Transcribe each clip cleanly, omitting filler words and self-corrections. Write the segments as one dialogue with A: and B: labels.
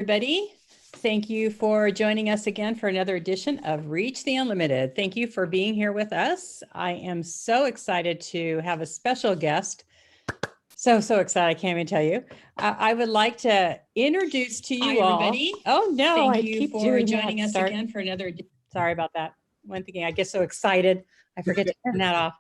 A: everybody. Thank you for joining us again for another edition of Reach the Unlimited. Thank you for being here with us. I am so excited to have a special guest. So excited. I can't even tell you. I would like to introduce to you all. Everybody. Oh, no.
B: Thank you for joining us again for another.
A: Sorry about that. One thing, I get so excited. I forget to turn that off.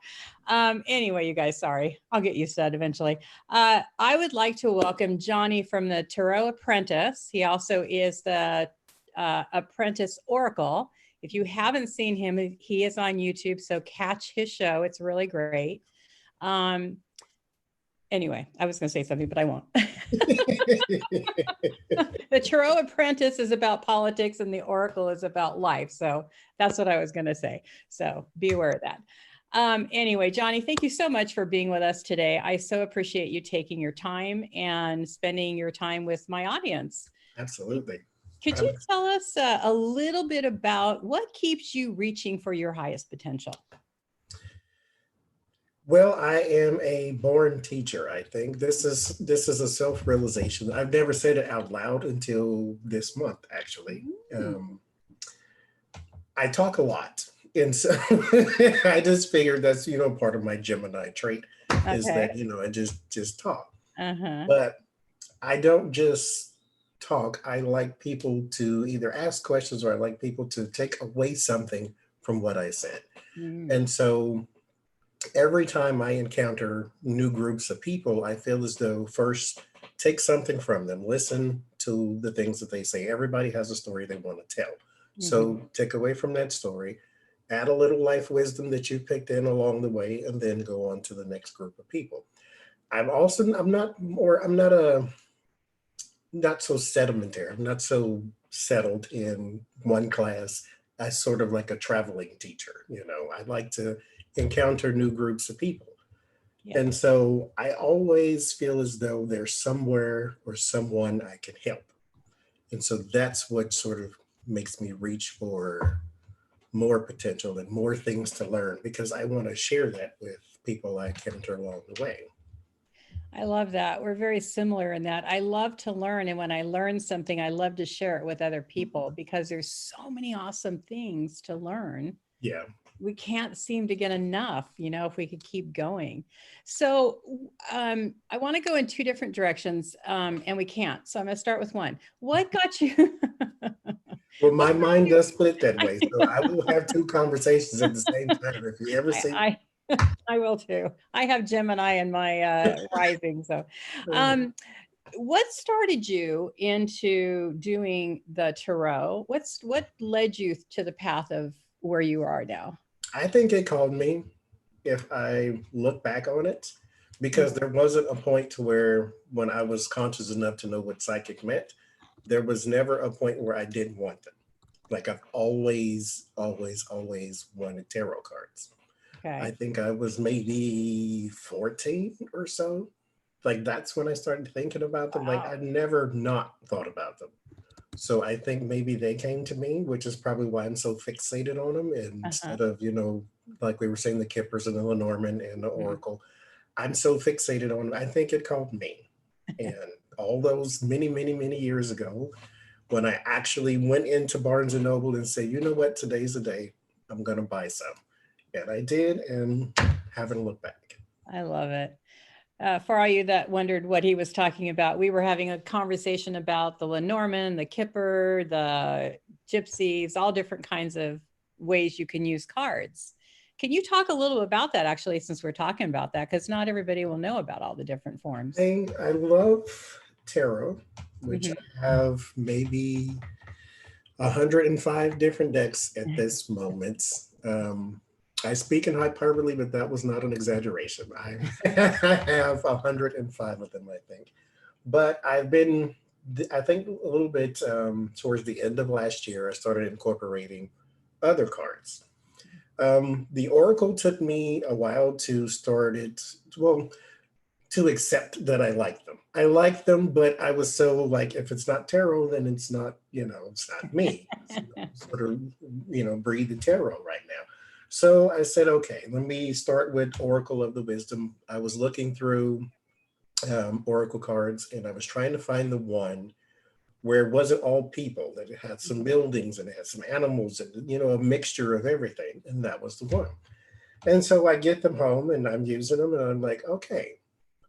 A: Anyway, you guys, sorry. I'll get used to that eventually. I would like to welcome Johnie from the Tarot Apprentice. He also is the Apprentice Oracle. If you haven't seen him, he is on YouTube, so catch his show. It's really great. Anyway, I was going to say something, but I won't. The Tarot Apprentice is about politics and the Oracle is about life. So that's what I was going to say. So be aware of that. Anyway, Johnie, thank you so much for being with us today. I so appreciate you taking your time and spending your time with my audience.
B: Absolutely.
A: Could you tell us a little bit about what keeps you reaching for your highest potential?
B: Well, I am a born teacher. I think this is a self-realization. I've never said it out loud until this month, actually. I talk a lot. And so I just figured that's, part of my Gemini trait is that, I just talk. But I don't just talk. I like people to either ask questions or I like people to take away something from what I said. And so every time I encounter new groups of people, I feel as though first take something from them, listen to the things that they say. Everybody has a story they want to tell. So take away from that story, add a little life wisdom that you picked in along the way, and then go on to the next group of people. I'm not so sedimentary. I'm not so settled in one class. I sort of like a traveling teacher. I like to encounter new groups of people. Yeah. And so I always feel as though there's somewhere or someone I can help. And so that's what sort of makes me reach for more potential and more things to learn, because I want to share that with people I encounter along the way.
A: I love that. We're very similar in that. I love to learn. And when I learn something, I love to share it with other people because there's so many awesome things to learn.
B: Yeah.
A: We can't seem to get enough, if we could keep going. So I want to go in two different directions and we can't. So I'm going to start with one. What got you?
B: Well, my mind does split that way. So I will have two conversations at the same time. If you ever see.
A: I will too. I have Gemini in my rising. So what started you into doing the Tarot? What led you to the path of where you are now?
B: I think it called me, if I look back on it, because there wasn't a point to where when I was conscious enough to know what psychic meant, there was never a point where I didn't want them. Like I've always wanted tarot cards. Okay. I think I was maybe 14 or so. Like that's when I started thinking about them. Wow. Like I'd never not thought about them. So I think maybe they came to me, which is probably why I'm so fixated on them. And instead of, like we were saying, the Kippers and the Lenormand and the Oracle, I'm so fixated on them. I think it called me. And all those many, many, many years ago, when I actually went into Barnes & Noble and said, you know what, today's the day, I'm going to buy some. And I did, and haven't looked back.
A: I love it. For all you that wondered what he was talking about, we were having a conversation about the Lenormand, the Kipper, the Gypsies, all different kinds of ways you can use cards. Can you talk a little about that, actually, since we're talking about that? Because not everybody will know about all the different forms.
B: I love tarot, which I have maybe 105 different decks at this moment. I speak in hyperbole, but that was not an exaggeration. I have 105 of them, I think. But I've been, I think a little bit towards the end of last year, I started incorporating other cards. The Oracle took me a while to start it, well, to accept that I like them. I like them, but I was so like, if it's not tarot, then it's not, it's not me. Sort of, breathe the tarot right now. So I said, okay, let me start with Oracle of the Wisdom. I was looking through Oracle cards and I was trying to find the one where it wasn't all people, that it had some buildings and it had some animals and, you know, a mixture of everything. And that was the one. And so I get them home and I'm using them and I'm like, okay,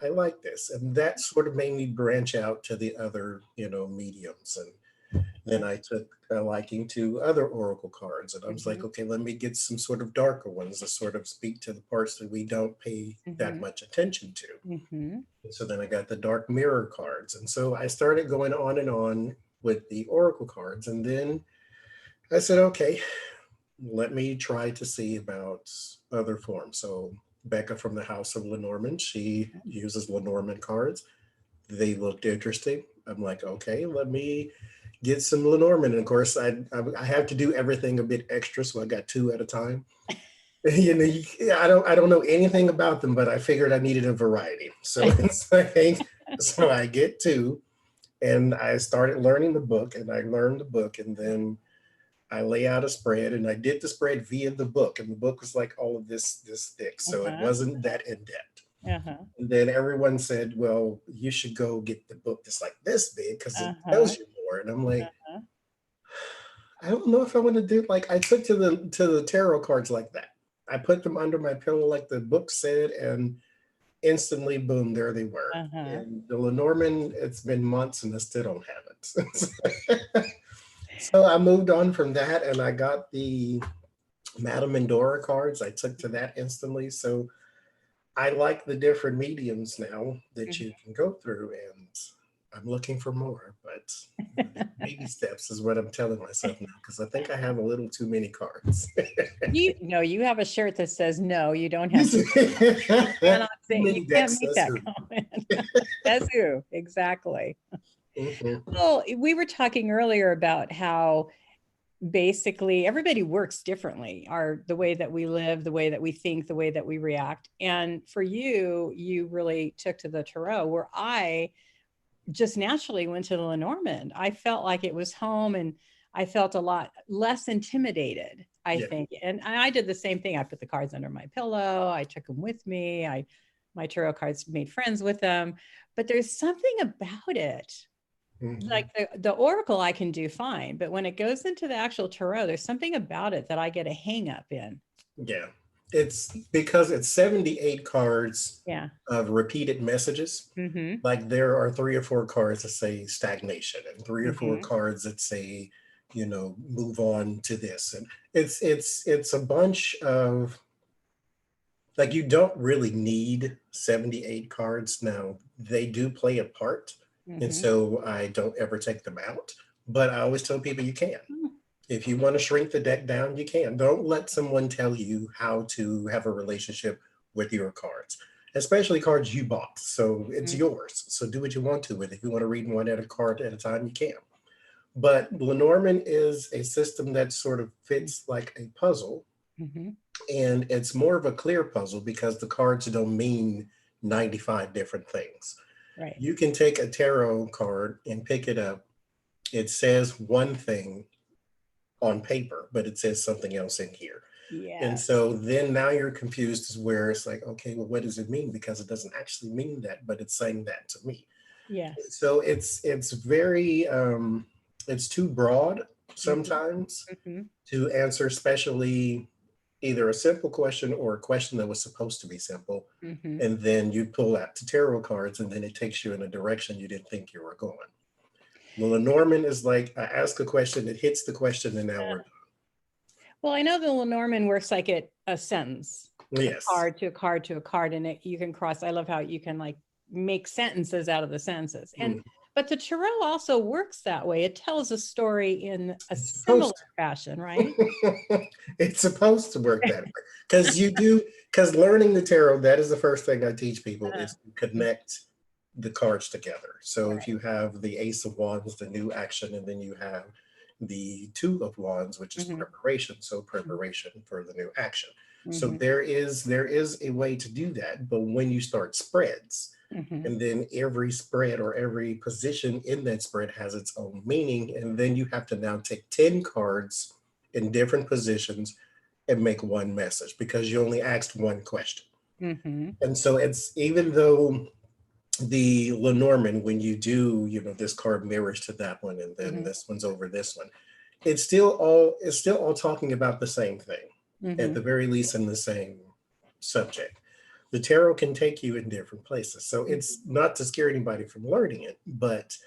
B: I like this. And that sort of made me branch out to the other, you know, mediums. And then I took a liking to other oracle cards. And I was like, okay, let me get some sort of darker ones to sort of speak to the parts that we don't pay that much attention to. And so then I got the dark mirror cards. And so I started going on and on with the oracle cards. And then I said, okay, let me try to see about other forms. So Becca from the House of Lenormand, she uses Lenormand cards. They looked interesting. I'm like, okay, let me get some Lenormand. And of course, I have to do everything a bit extra, so I got 2 at a time. You know, I don't know anything about them, but I figured I needed a variety. So it's like, so I get 2, and I started learning the book, and I learned the book, and then I lay out a spread, and I did the spread via the book, and the book was like all of this thick, so it wasn't that in depth. And then everyone said, well, you should go get the book that's like this big because it tells you more. And I'm like, I don't know if I want to do, like, I took to the tarot cards like that. I put them under my pillow like the book said, and instantly, boom, there they were. And the Lenormand, it's been months and I still don't have it. So I moved on from that and I got the Madame Endora cards. I took to that instantly. So I like the different mediums now that you can go through, and I'm looking for more, but baby steps is what I'm telling myself now, because I think I have a little too many cards.
A: You have a shirt that says, no, you don't have to. You can't make that comment. That's who, exactly. Well, we were talking earlier about how basically everybody works differently, the way that we live, the way that we think, the way that we react. And for you really took to the Tarot, where I just naturally went to the Lenormand. I felt like it was home, and I felt a lot less intimidated, I think. And I did the same thing. I put the cards under my pillow. I took them with me. My Tarot cards made friends with them. But there's something about it. Like the oracle I can do fine, but when it goes into the actual Tarot, there's something about it that I get a hang up in.
B: Yeah, it's because it's 78 cards of repeated messages. Like there are 3 or 4 cards that say stagnation, and 3 or 4 cards that say, you know, move on to this. And it's a bunch of, like, you don't really need 78 cards. Now they do play a part. And so I don't ever take them out, but I always tell people you can. If you want to shrink the deck down, you can. Don't let someone tell you how to have a relationship with your cards, especially cards you bought. So it's yours. So do what you want to with it. If you want to read one at a card at a time, you can. But Lenormand is a system that sort of fits like a puzzle. And it's more of a clear puzzle because the cards don't mean 95 different things.
A: Right.
B: You can take a tarot card and pick it up. It says one thing on paper, but it says something else in here. And so then now you're confused, as where it's like, okay, well, what does it mean? Because it doesn't actually mean that, but it's saying that to me. So it's very, it's too broad sometimes to answer, especially either a simple question or a question that was supposed to be simple. And then you pull out the tarot cards and then it takes you in a direction you didn't think you were going. Well, Lenormand is like, I ask a question, it hits the question, and now we're done.
A: Well, I know the Lenormand works like a sentence.
B: Yes.
A: A card to a card to a card, and you can cross. I love how you can like make sentences out of the sentences. And but the Tarot also works that way. It tells a story in a similar fashion, right?
B: It's supposed to work that way. Because learning the tarot, that is the first thing I teach people, is to connect the cards together. So if you have the Ace of Wands, the new action, and then you have the 2 of Wands, which is preparation. So preparation for the new action. So there is a way to do that. But when you start spreads, and then every spread or every position in that spread has its own meaning, and then you have to now take 10 cards in different positions and make one message because you only asked one question. And so it's, even though the Lenormand, when you do, this card mirrors to that one, and then
A: Mhm.
B: this one's over this one, it's still all talking about the same thing, at the
A: Mhm.
B: very least in the same subject. The tarot can take you in different places. So it's not to scare anybody from learning it, but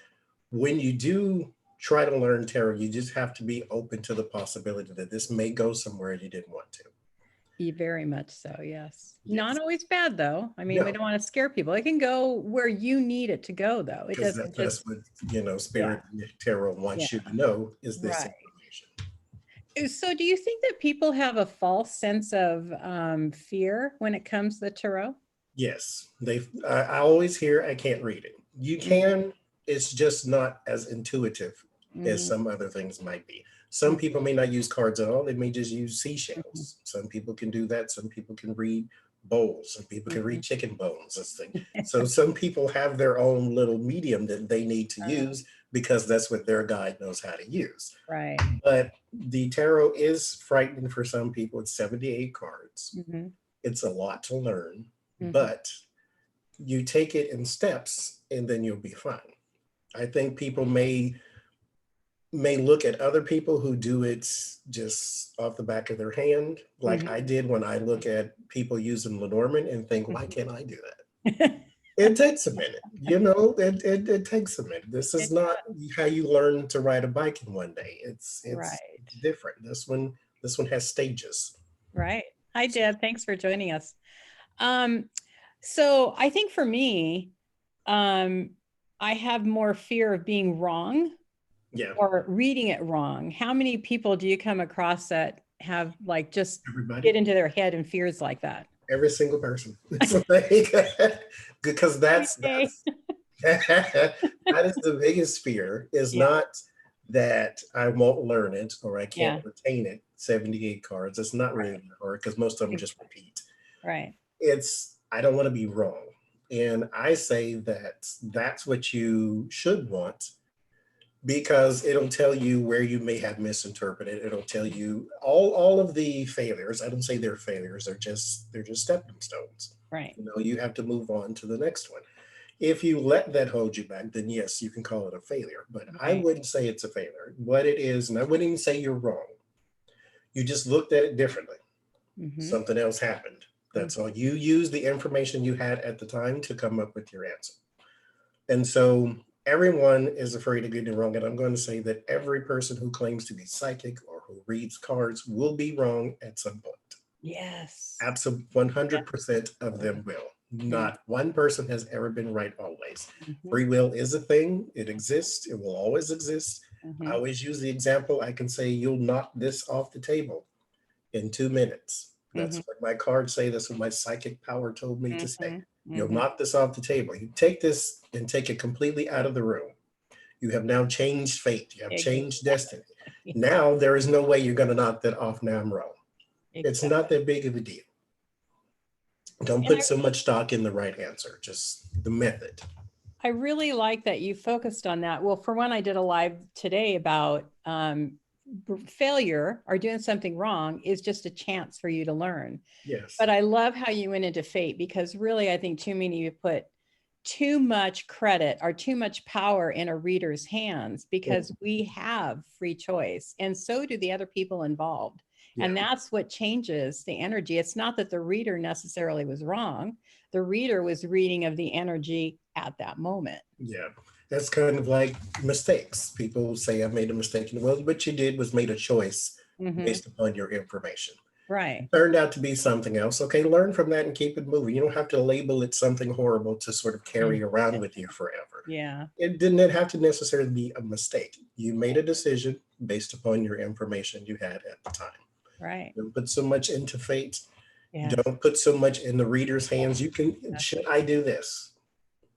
B: when you do try to learn tarot, you just have to be open to the possibility that this may go somewhere you didn't want to.
A: Very much so, yes. Not
B: Yes.
A: always bad though. I mean, we
B: No,
A: don't want to scare people. It can go where you need it to go though. It
B: because
A: doesn't
B: that's
A: just,
B: what,
A: yeah,
B: Spirit Tarot
A: yeah,
B: wants you to know is this
A: right.
B: information.
A: So do you think that people have a false sense of fear when it comes to the tarot?
B: Yes, I always hear I can't read it. You
A: Mhm.
B: can, it's just not as intuitive as
A: Mhm.
B: some other things might be. Some people may not use cards at all, they may just use seashells. Some people can do that. Some people can read bowls, some people can read
A: Mhm.
B: chicken bones, this thing. So some people have their own little medium that they need to
A: Uh,
B: use because that's what their guide knows how to use.
A: right.
B: But the tarot is frightening for some people. It's 78 cards.
A: Mhm.
B: It's a lot to learn,
A: Mhm.
B: but you take it in steps and then you'll be fine. I think people may look at other people who do it just off the back of their hand, like I
A: Mhm.
B: did when I look at people using Lenormand and think, why
A: Mhm.
B: can't I do that? It takes a minute, it takes a minute. This is
A: It
B: not
A: does.
B: how you learn to ride a bike in one day. It's
A: Right.
B: different. This one has stages.
A: Right. Hi, Deb. Thanks for joining us. Um, so I think for me, um, I have more fear of being wrong
B: Yeah,
A: or reading it wrong. How many people do you come across that have like just
B: everybody.
A: get into their head and fears like that?
B: Every single person. It's like, because
A: Okay.
B: that is the biggest fear, is
A: Yeah.
B: not that I won't learn it or I can't
A: Yeah.
B: retain it. 78 cards. It's not really
A: Right.
B: that hard because most of them just
A: Exactly.
B: repeat.
A: Right.
B: It's I don't want to be wrong. And I say that that's what you should want because it'll tell you where you may have misinterpreted. It'll tell you all of the failures. I don't say they're failures, they're just stepping stones.
A: Right.
B: You have to move on to the next one. If you let that hold you back, then yes, you can call it a failure, but I
A: Right.
B: wouldn't say it's a failure. What it is, and I wouldn't even say you're wrong, you just looked at it differently.
A: Mm-hmm.
B: Something else happened. That's all. You used the information you had at the time to come up with your answer. And so everyone is afraid of getting it wrong. And I'm going to say that every person who claims to be psychic or who reads cards will be wrong at some point.
A: Yes.
B: Absolutely,
A: Yeah.
B: 100% of them will. Not one person has ever been right always.
A: Mm-hmm.
B: Free will is a thing. It exists. It will always exist. I
A: Mm-hmm.
B: always use the example. I can say, you'll knock this off the table in 2 minutes. That's
A: Mm-hmm.
B: what my cards say. That's what my psychic power told me to say.
A: Mm-hmm.
B: You'll
A: Mm-hmm.
B: knock this off the table. You take this and take it completely out of the room. You have now changed fate. You have changed destiny.
A: Exactly.
B: Now there is no way you're going to knock that off. Now I'm wrong. It's
A: Exactly.
B: not that big of a deal. Don't
A: And
B: put so much stock in the right answer, just the method.
A: I really like that you focused on that. Well, for one, I did a live today about failure or doing something wrong is just a chance for you to learn.
B: Yes.
A: But I love how you went into fate because really, I think too many of you put too much credit or too much power in a reader's hands because we have free choice and so do the other people involved.
B: Yeah.
A: And that's what changes the energy. It's not that the reader necessarily was wrong. The reader was reading of the energy at that moment.
B: Yeah. That's kind of like mistakes. People say I made a mistake. Well, what you did was made a choice
A: Mm-hmm.
B: based upon your information.
A: Right.
B: Turned out to be something else. Okay, learn from that and keep it moving. You don't have to label it something horrible to sort of carry around with you forever.
A: Yeah.
B: It didn't have to necessarily be a mistake. You made a decision based upon your information you had at the time.
A: Right.
B: Don't put so much into fate.
A: Yes.
B: Don't put so much in the reader's hands. Should I do this?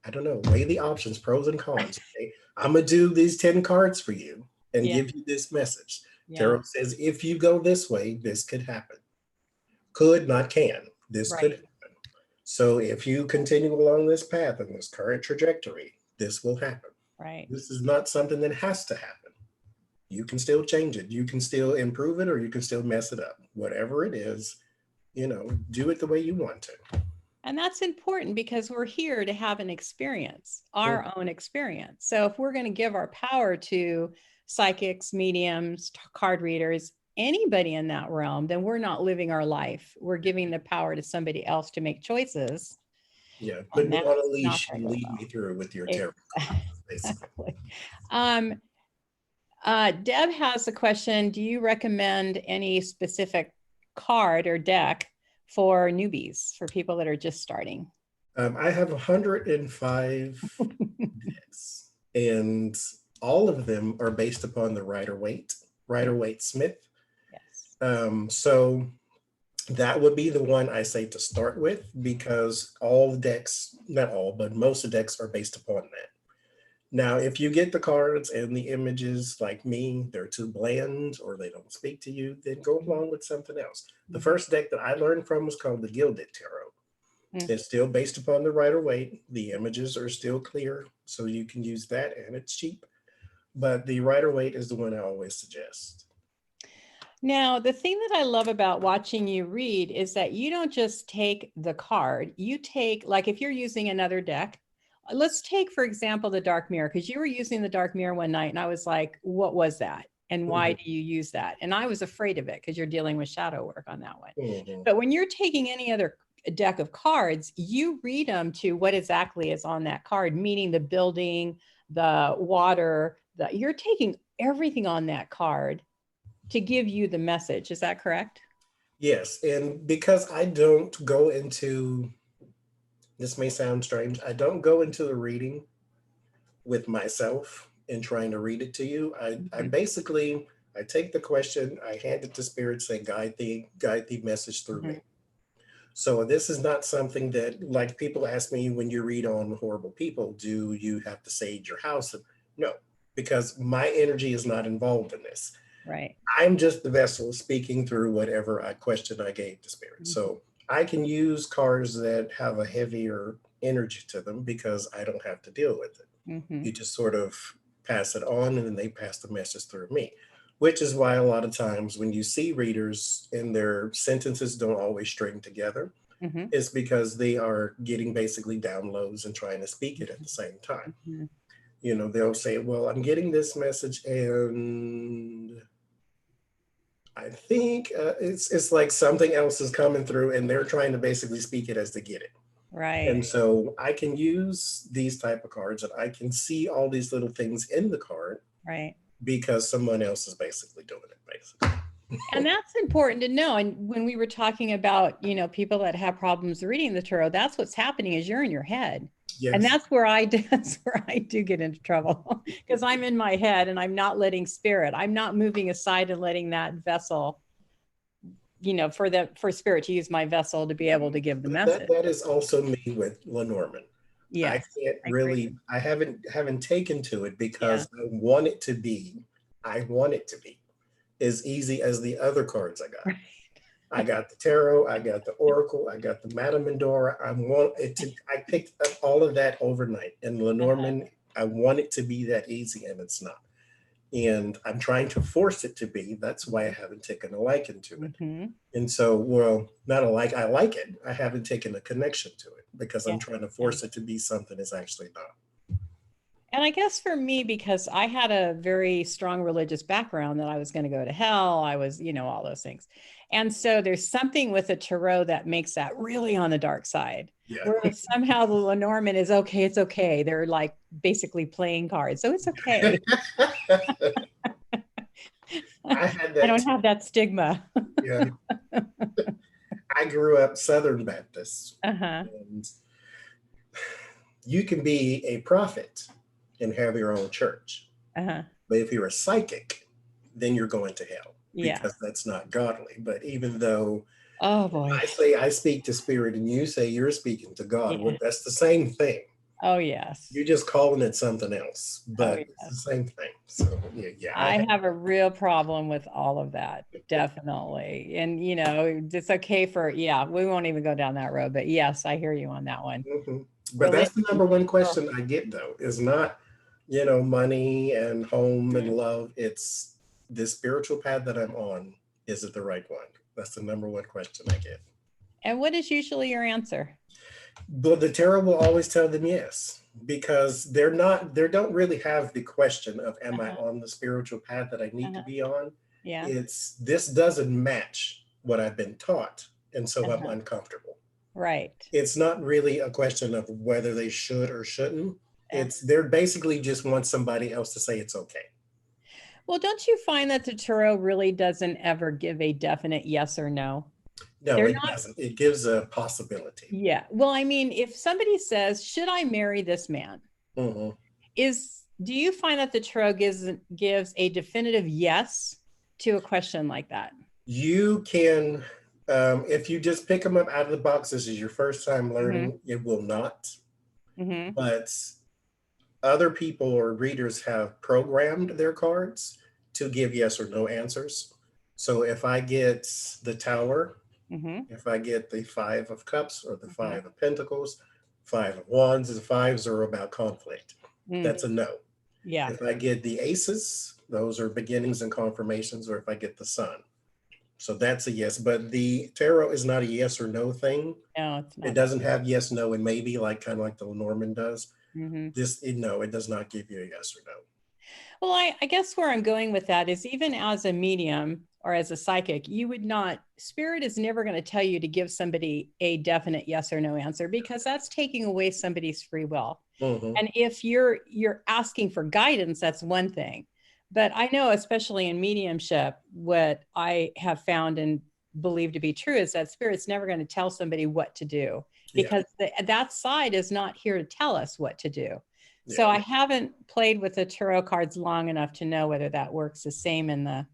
B: I don't know. Weigh the options, pros and cons. Okay? I'm going to do these 10 cards for you and
A: Yeah.
B: give you this message.
A: Yeah.
B: Tarot says, if you go this way, this could happen. Could, not can. This could
A: Right.
B: happen. So if you continue along this path and this current trajectory, this will happen.
A: Right.
B: This is not something that has to happen. You can still change it. You can still improve it or you can still mess it up. Whatever it is, do it the way you want to.
A: And that's important because we're here to have an experience, our own experience. So if we're going to give our power to psychics, mediums, card readers, anybody in that realm, then we're not living our life. We're giving the power to somebody else to make choices.
B: Yeah, put
A: And
B: me on a
A: that's not
B: leash
A: very
B: and lead
A: well.
B: me through with your tarot cards, basically.
A: Exactly. Deb has a question. Do you recommend any specific card or deck for newbies, for people that are just starting?
B: I have 105 decks, and all of them are based upon the Rider-Waite Smith.
A: Yes.
B: So that would be the one I say to start with, because all the decks, not all, but most of the decks are based upon that. Now, if you get the cards and the images like me, they're too bland or they don't speak to you, then go along with something else. The first deck that I learned from was called the Gilded Tarot. It's still based upon the Rider-Waite. The images are still clear, so you can use that, and it's cheap. But the Rider-Waite is the one I always suggest.
A: Now, the thing that I love about watching you read is that you don't just take the card. You take, like, if you're using another deck, let's take, for example, the Dark Mirror, because you were using the Dark Mirror one night and I was like, what was that? And why do you use that? And I was afraid of it because you're dealing with shadow work on that one. But when you're taking any other deck of cards, you read them to what exactly is on that card, meaning the building, the water, you're taking everything on that card to give you the message. Is that correct?
B: Yes. And because I don't go into, this may sound strange, I don't go into the reading with myself and trying to read it to you. I basically, I take the question, I hand it to spirit, say, guide the message through me. So this is not something that, like, people ask me when you read on horrible people, do you have to sage your house? No, because my energy is not involved in this.
A: Right.
B: I'm just the vessel speaking through whatever question I gave to spirit. So I can use cards that have a heavier energy to them because I don't have to deal with it. You just sort of pass it on and then they pass the message through me, which is why a lot of times when you see readers and their sentences don't always string together, it's because they are getting basically downloads and trying to speak it at the same time. You know, they'll say, well, I'm getting this message and I think it's like something else is coming through and they're trying to basically speak it as they get it.
A: Right.
B: And so I can use these type of cards and I can see all these little things in the card.
A: Right.
B: Because someone else is basically doing it, basically.
A: And that's important to know. And when we were talking about, you know, people that have problems reading the tarot, that's what's happening is you're in your head. Yes. And that's where I do get into trouble because I'm in my head and I'm not letting spirit, I'm not moving aside and letting that vessel, you know, for spirit to use my vessel to be able to give the message.
B: That is also me with Lenormand.
A: Yes,
B: I can't really, I haven't taken to it because I want it to be as easy as the other cards I got. Right. I got the tarot, I got the oracle, I got the Madame Mendora. I picked up all of that overnight. And Lenormand, I want it to be that easy, and it's not. And I'm trying to force it to be. That's why I haven't taken a liking to it. And so, well, not a like, I like it. I haven't taken a connection to it because I'm trying to force it to be something it's actually not.
A: And I guess for me, because I had a very strong religious background that I was going to go to hell, I was, you know, all those things. And so there's something with a tarot that makes that really on the dark side. Yeah. Whereas somehow the Lenormand is okay, it's okay. They're like basically playing cards. So it's okay. I don't have that stigma.
B: Yeah. I grew up Southern Baptist. And you can be a prophet and have your own church. But if you're a psychic, then you're going to hell because that's not godly. But even though I say I speak to spirit and you say you're speaking to God, well, that's the same thing.
A: Oh, yes.
B: You're just calling it something else, but it's the same thing. So,
A: I have a real problem with all of that. Definitely. And, you know, it's okay for, we won't even go down that road. But yes, I hear you on that one.
B: But that's the number one question I get, though, is not, you know, money and home and love. It's the spiritual path that I'm on. Is it the right one? That's the number one question I get.
A: And what is usually your answer?
B: But the tarot will always tell them yes, because they don't really have the question of, am I
A: Uh-huh.
B: on the spiritual path that I need to
A: Uh-huh.
B: be on?
A: Yeah.
B: It's, this doesn't match what I've been taught, and so I'm
A: Uh-huh.
B: uncomfortable.
A: Right.
B: It's not really a question of whether they should or shouldn't.
A: Yeah.
B: It's, they're basically just want somebody else to say it's okay.
A: Well, don't you find that the Tarot really doesn't ever give a definite yes or no?
B: No,
A: They're
B: it
A: not.
B: doesn't. It gives a possibility.
A: Yeah. Well, I mean, if somebody says, should I marry this man?
B: Mhm.
A: Do you find that the Tarot gives a definitive yes to a question like that?
B: You can, if you just pick them up out of the box, this is your first time
A: Mm-hmm.
B: learning, it will not.
A: Mm-hmm.
B: But other people or readers have programmed their cards to give yes or no answers. So if I get the Tower,
A: Mm-hmm.
B: if I get the Five of Cups or the
A: Mm-hmm.
B: Five of Pentacles, Five of Wands, the fives are about conflict.
A: Mm.
B: That's a no.
A: Yeah.
B: If I get the Aces, those are beginnings and confirmations, or if I get the Sun. So that's a yes. But the tarot is not a yes or no thing.
A: No, it's
B: It
A: not that.
B: doesn't have yes, no, and maybe, like kind of like the Lenormand does.
A: Mm-hmm.
B: No, it does not give you a yes or no.
A: Well, I guess where I'm going with that is even as a medium or as a psychic, you would not, spirit is never going to tell you to give somebody a definite yes or no answer because that's taking away somebody's free will.
B: Mhm.
A: And if you're asking for guidance, that's one thing. But I know, especially in mediumship, what I have found and believe to be true is that spirit's never going to tell somebody what to do
B: Yeah,
A: because that side is not here to tell us what to do. So
B: yeah.
A: I haven't played with the tarot cards long enough to know whether that works the same in the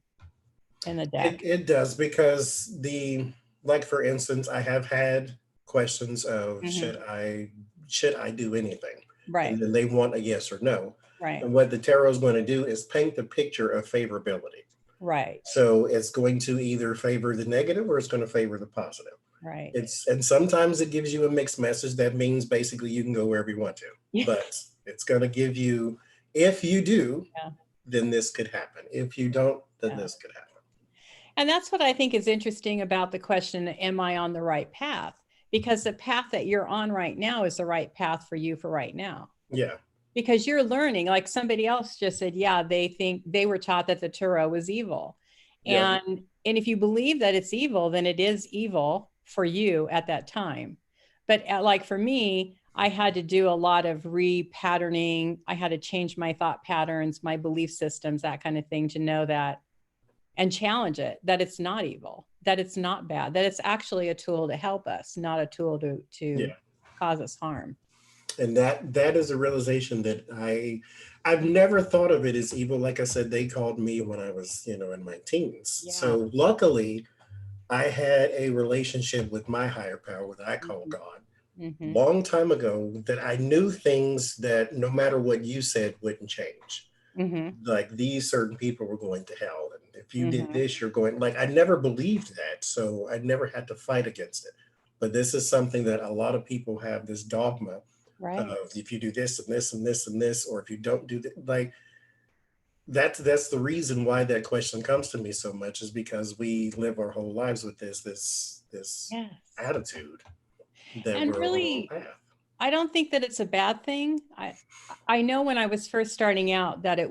A: deck.
B: It does, because the, like for instance, I have had questions of,
A: Mm-hmm.
B: should I do anything?
A: Right,
B: And then they want a yes or no.
A: right,
B: And what the tarot is going to do is paint the picture of favorability.
A: right,
B: So it's going to either favor the negative or it's going to favor the positive.
A: right.
B: It's, and sometimes it gives you a mixed message that means basically you can go wherever you want to.
A: Yeah.
B: But it's going to give you, if you do,
A: Yeah.
B: then this could happen. If you don't, then
A: Yeah.
B: this could happen.
A: And that's what I think is interesting about the question, am I on the right path? Because the path that you're on right now is the right path for you for right now.
B: Yeah.
A: Because you're learning, like somebody else just said, yeah, they think they were taught that the Turo was evil.
B: Yeah.
A: And if you believe that it's evil, then it is evil for you at that time. But like for me, I had to do a lot of repatterning. I had to change my thought patterns, my belief systems, that kind of thing to know that and challenge it, that it's not evil, that it's not bad, that it's actually a tool to help us, not a tool to
B: Yeah.
A: cause us harm.
B: And that is a realization that I've never thought of it as evil. Like I said, they called me when I was, in my teens.
A: Yeah.
B: So luckily I had a relationship with my higher power, what I call God,
A: Mm-hmm.
B: long time ago, that I knew things that no matter what you said wouldn't change.
A: Mm-hmm.
B: Like, these certain people were going to hell, and if you did
A: Mm-hmm.
B: this, you're going, like, I never believed that, so I never had to fight against it. But this is something that a lot of people have, this dogma
A: Right.
B: of, if you do this and this and this and this, or if you don't do that, like, that's the reason why that question comes to me so much, is because we live our whole lives with this
A: Yes.
B: attitude that
A: And
B: we're on the wrong
A: really,
B: path.
A: I don't think that it's a bad thing. I know when I was first starting out that I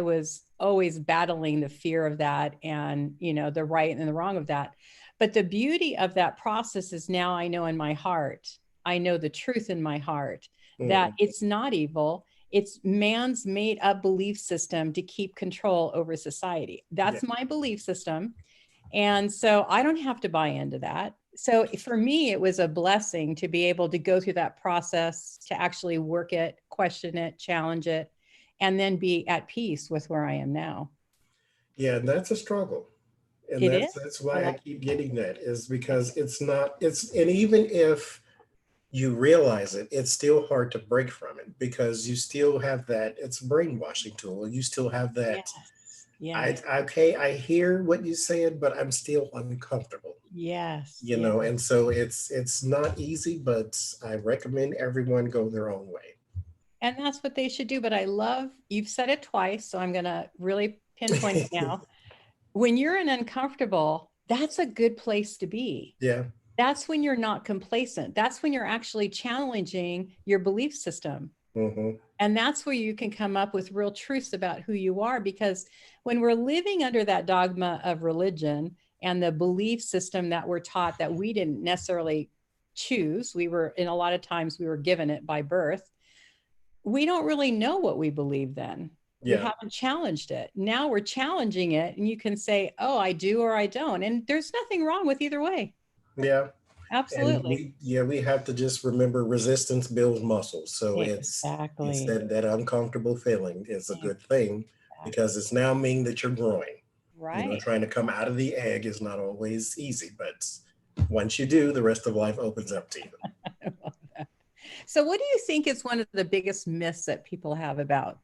A: was always battling the fear of that and, the right and the wrong of that. But the beauty of that process is now I know in my heart, I know the truth in my heart that
B: Mhm.
A: it's not evil. It's man's made up belief system to keep control over society.
B: Yeah,
A: That's my belief system. And so I don't have to buy into that. So for me, it was a blessing to be able to go through that process, to actually work it, question it, challenge it, and then be at peace with where I am now.
B: yeah, and that's a struggle. And
A: It is
B: that's
A: a
B: why I
A: lot.
B: keep getting that, is because it's not, and even if you realize it, it's still hard to break from it, because you still have that, it's a brainwashing tool. You still have that,
A: Yes. Yes.
B: okay, I hear what you said, but I'm still uncomfortable.
A: Yes. Yes.
B: And so it's not easy, but I recommend everyone go their own way.
A: And that's what they should do. But I love, you've said it twice, so I'm going to really pinpoint it now. When you're in uncomfortable, that's a good place to be.
B: Yeah.
A: That's when you're not complacent. That's when you're actually challenging your belief system.
B: Mm-hmm.
A: And that's where you can come up with real truths about who you are. Because when we're living under that dogma of religion and the belief system that we're taught that we didn't necessarily choose, we were, in a lot of times, we were given it by birth. We don't really know what we believe then. We
B: Yeah.
A: haven't challenged it. Now we're challenging it, and you can say, oh, I do or I don't. And there's nothing wrong with either way.
B: Yeah. And
A: Absolutely.
B: we have to just remember resistance builds muscles. So it's
A: Exactly.
B: that uncomfortable feeling is a good thing because it's now mean that you're growing. You know,
A: Right.
B: trying to come out of the egg is not always easy, but once you do, the rest of life opens up to you.
A: So, what do you think is one of the biggest myths that people have about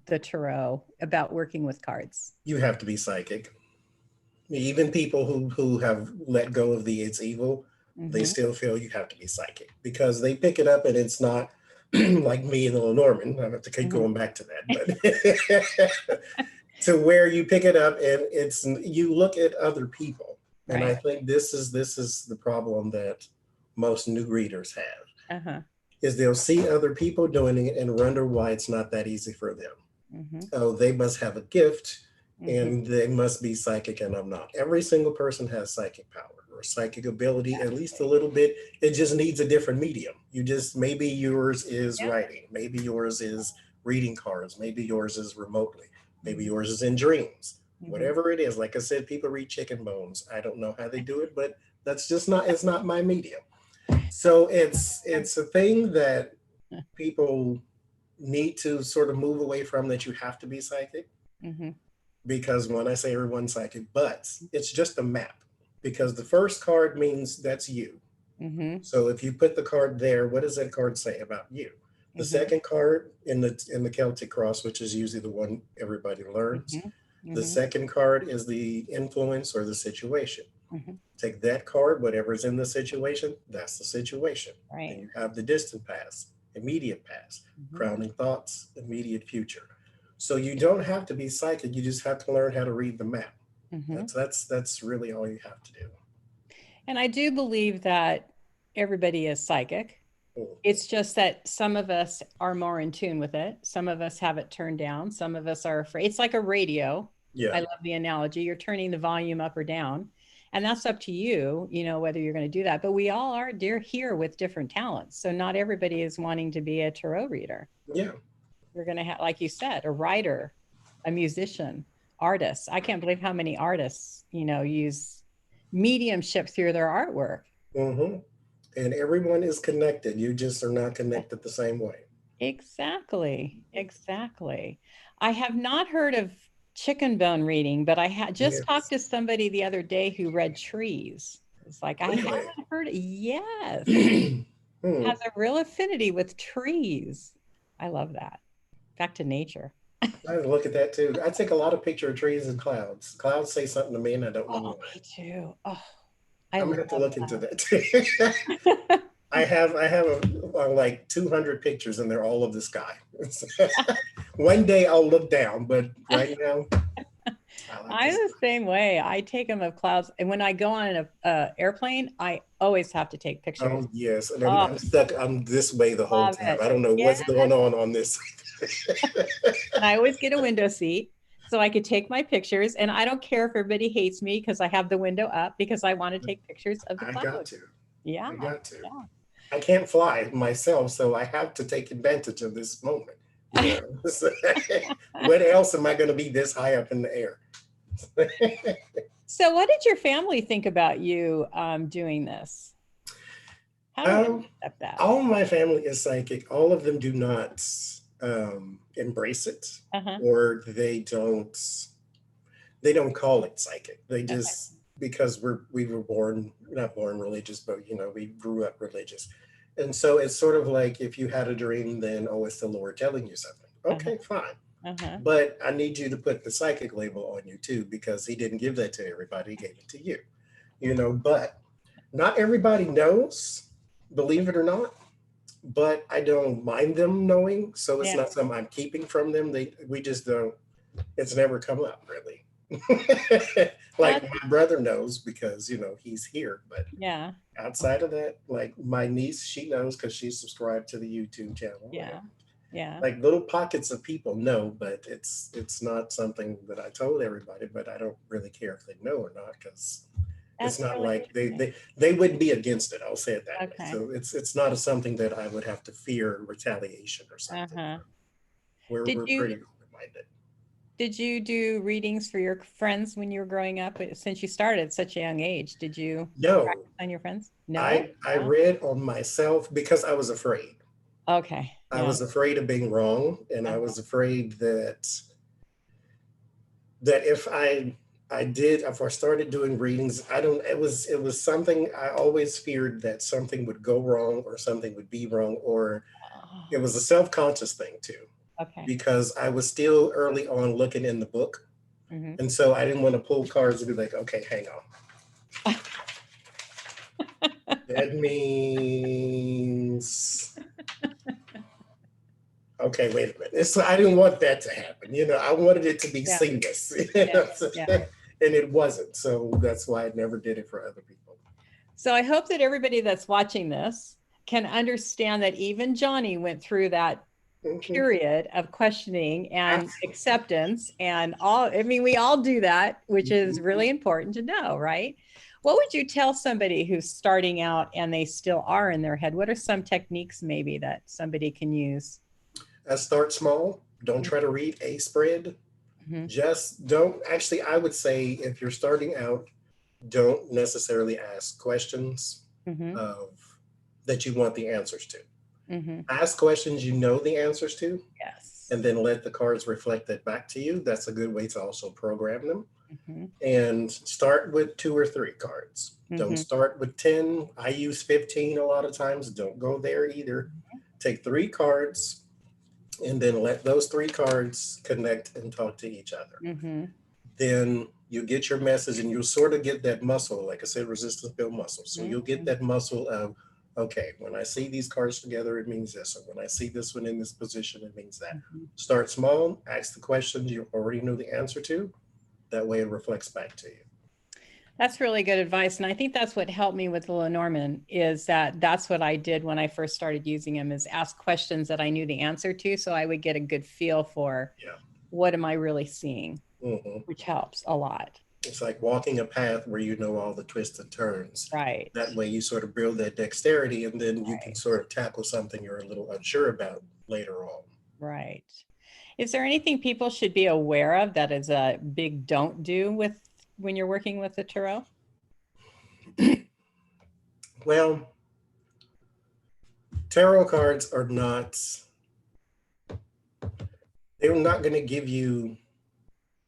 A: the tarot, about working with cards?
B: You have to be psychic. Even people who have let go of the it's evil, they
A: Mm-hmm.
B: still feel you have to be psychic because they pick it up and it's not like me and the Lenormand. I have to keep
A: Mm-hmm.
B: going back to that, but to where you pick it up and it's you look at other people, and I
A: Right.
B: think this is the problem that most new readers have
A: Uh-huh.
B: is they'll see other people doing it and wonder why it's not that easy for them.
A: Mm-hmm.
B: Oh, they must have a gift
A: Mm-hmm.
B: and they must be psychic and I'm not. Every single person has psychic power or psychic ability, at least a little bit. It just needs a different medium. You just, maybe yours is
A: Yeah.
B: writing, maybe yours is reading cards, maybe yours is remotely, maybe
A: Mm-hmm.
B: yours is in dreams.
A: Mm-hmm.
B: Whatever it is, like I said, people read chicken bones. I don't know how they do it, but that's just not, it's not my medium. So it's a thing that people need to sort of move away from, that you have to be psychic,
A: Mm-hmm.
B: because when I say everyone's psychic, but it's just a map, because the first card means that's you.
A: Mm-hmm.
B: So if you put the card there, what does that card say about you? The
A: Mm-hmm.
B: second card in the Celtic cross, which is usually the one everybody learns,
A: Mm-hmm.
B: the
A: Mm-hmm.
B: second card is the influence or the situation.
A: Mm-hmm.
B: Take that card, whatever's in the situation, that's the situation. Then
A: Right.
B: you have the distant past, immediate past,
A: Mm-hmm.
B: crowning thoughts, immediate future. So you don't have to be psychic. You just have to learn how to read the map.
A: Mm-hmm.
B: That's really all you have to do.
A: And I do believe that everybody is psychic.
B: Mhm.
A: It's just that some of us are more in tune with it. Some of us have it turned down. Some of us are afraid. It's like a radio.
B: Yeah,
A: I love the analogy. You're turning the volume up or down. And that's up to you, whether you're going to do that. But we all are dear here with different talents. So not everybody is wanting to be a tarot reader.
B: yeah.
A: You're going to have, like you said, a writer, a musician, artists. I can't believe how many artists, use mediumship through their artwork.
B: hmm And everyone is connected. You just are not connected the same way.
A: Exactly. Exactly. I have not heard of chicken bone reading, but I had just talked
B: Yes.
A: to somebody the other day who read trees. It's like, I
B: Really?
A: haven't heard. Yes.
B: Hmm.
A: Has a real affinity with trees. I love that. Back to nature.
B: I look at that too. I take a lot of picture of trees and clouds. Clouds say something to me, and I don't know
A: Oh,
B: why.
A: me too. Oh, I
B: I'm
A: love
B: gonna have to look into that.
A: that.
B: I have like 200 pictures, and they're all of the sky. One day I'll look down, but right now I like
A: I'm
B: this.
A: the same way. I take them of clouds, and when I go on an airplane, I always have to take pictures.
B: Oh yes, and
A: Oh,
B: I'm stuck. I'm this way the whole
A: love
B: time.
A: it.
B: I don't know
A: Yeah.
B: what's going on this.
A: And I always get a window seat so I could take my pictures. And I don't care if everybody hates me because I have the window up because I want to take pictures of the
B: I got
A: clouds.
B: to.
A: Yeah.
B: I got to.
A: Yeah.
B: I can't fly myself, so I have to take advantage of this moment. You know, what else am I going to be this high up in the air?
A: So, what did your family think about you doing this? How did they accept that?
B: All my family is psychic. All of them do not embrace it,
A: Uh-huh.
B: or they don't call it psychic. They
A: Okay.
B: just, because we were born, not born religious, but we grew up religious. And so it's sort of like if you had a dream, then oh, it's the Lord telling you something.
A: Uh-huh.
B: Okay, fine.
A: Uh-huh.
B: But I need you to put the psychic label on you too, because he didn't give that to everybody, he gave it to you. But not everybody knows, believe it or not. But I don't mind them knowing. So it's
A: Yeah.
B: not something I'm keeping from them. We just don't, it's never come up really. Like my brother knows because, you know, he's here, but
A: Yeah.
B: outside of that, like my niece, she knows because she's subscribed to the YouTube channel.
A: Yeah. Yeah.
B: Like little pockets of people know, but it's not something that I told everybody, but I don't really care if they know or not because it's
A: That's
B: not
A: really
B: like
A: interesting.
B: they wouldn't be against it. I'll say it that way.
A: Okay.
B: So it's not something that I would have to fear retaliation or something.
A: Uh-huh.
B: We're
A: Did
B: pretty
A: you
B: open-minded.
A: did you do readings for your friends when you were growing up? Since you started at such a young age, did you
B: No,
A: practice on your friends? No?
B: I
A: Wow.
B: read on myself because I was afraid.
A: Okay.
B: I
A: Yeah.
B: was afraid of being wrong, and I
A: Uh-huh.
B: was afraid that if I started doing readings, I don't it was something I always feared that something would go wrong or something would be wrong, or
A: Oh,
B: it was a self-conscious thing too,
A: okay.
B: because I was still early on looking in the book.
A: Hmm.
B: And so I didn't want to pull cards and be like, okay, hang on. That means okay, wait a minute. I didn't want that to happen. You know, I wanted it to be
A: Yeah.
B: seamless.
A: Yeah. Yeah.
B: And it wasn't. So that's why I never did it for other people.
A: So I hope that everybody that's watching this can understand that even Johnny went through that
B: Mhm.
A: period of questioning and
B: Absolutely.
A: acceptance and all. I mean, we all do that, which is really important to know, right? What would you tell somebody who's starting out and they still are in their head? What are some techniques maybe that somebody can use?
B: Start small. Don't try to read a spread.
A: Mm-hmm.
B: Just don't. Actually, I would say if you're starting out, don't necessarily ask questions
A: Mm-hmm.
B: of that you want the answers to.
A: Mm-hmm.
B: Ask questions you know the answers to,
A: Yes.
B: and then let the cards reflect that back to you. That's a good way to also program them.
A: Mm-hmm.
B: And start with 2 or 3 cards. Don't
A: Mm-hmm.
B: start with 10. I use 15 a lot of times. Don't go there either. Take 3 cards and then let those 3 cards connect and talk to each other.
A: Mm-hmm.
B: Then you get your message and you'll sort of get that muscle. Like I said, resistance build muscle. So you'll get
A: Mm-hmm.
B: that muscle of, okay, when I see these cards together, it means this. Or when I see this one in this position, it means that.
A: Mm-hmm.
B: Start small, ask the questions you already know the answer to. That way it reflects back to you.
A: That's really good advice. And I think that's what helped me with the Lenormand is that that's what I did when I first started using him is ask questions that I knew the answer to. So I would get a good feel for
B: Yeah.
A: what am I really seeing,
B: Mhm.
A: which helps a lot.
B: It's like walking a path where you know all the twists and turns.
A: Right.
B: That way you sort of build that dexterity and then you can
A: Right.
B: sort of tackle something you're a little unsure about later on.
A: Right. Is there anything people should be aware of that is a big don't do with when you're working with the Turo?
B: Well, tarot cards are not, they're not going to give you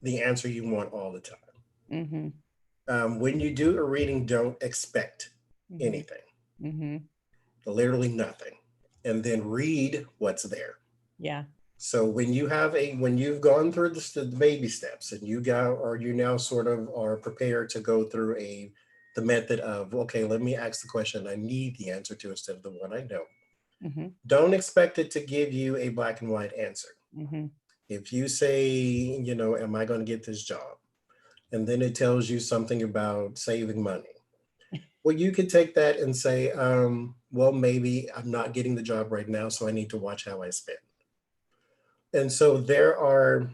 B: the answer you want all the time.
A: Mm-hmm.
B: When you do a reading, don't expect
A: Mm-hmm.
B: anything,
A: Mm-hmm.
B: literally nothing, and then read what's there.
A: Yeah.
B: So when you've gone through the baby steps and you now sort of are prepared to go through the method of, okay, let me ask the question I need the answer to instead of the one I know.
A: Mm-hmm.
B: Don't expect it to give you a black and white answer.
A: Mm-hmm.
B: If you say, you know, am I going to get this job? And then it tells you something about saving money. Well, you could take that and say, well, maybe I'm not getting the job right now, so I need to watch how I spend. And so there are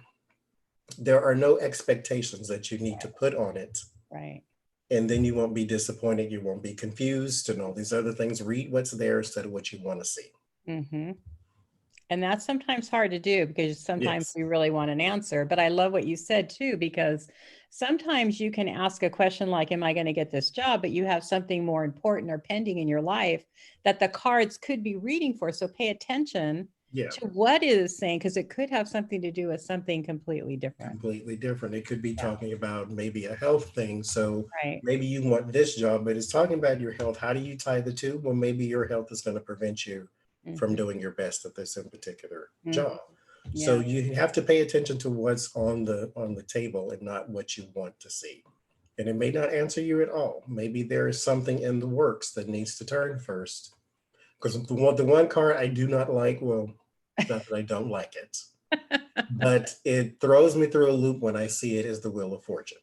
B: no expectations that you need to put on it.
A: Right.
B: And then you won't be disappointed, you won't be confused, and all these other things. Read what's there instead of what you want to see.
A: Mm-hmm. And that's sometimes hard to do because sometimes
B: Yes.
A: we really want an answer. But I love what you said too, because sometimes you can ask a question like, am I going to get this job? But you have something more important or pending in your life that the cards could be reading for. So pay attention
B: Yeah.
A: to what it is saying, because it could have something to do with something completely different.
B: Completely different. It could be
A: Yeah.
B: talking about maybe a health thing. So
A: Right.
B: maybe you want this job, but it's talking about your health. How do you tie the two? Well, maybe your health is going to prevent you from
A: Mm-hmm.
B: doing your best at this in particular
A: Mm-hmm.
B: job.
A: Yeah.
B: So you have to pay attention to what's on the table and not what you want to see. And it may not answer you at all. Maybe there is something in the works that needs to turn first. Because the one card I do not like, well, it's not that I don't like it, but it throws me through a loop when I see it as the Wheel of Fortune.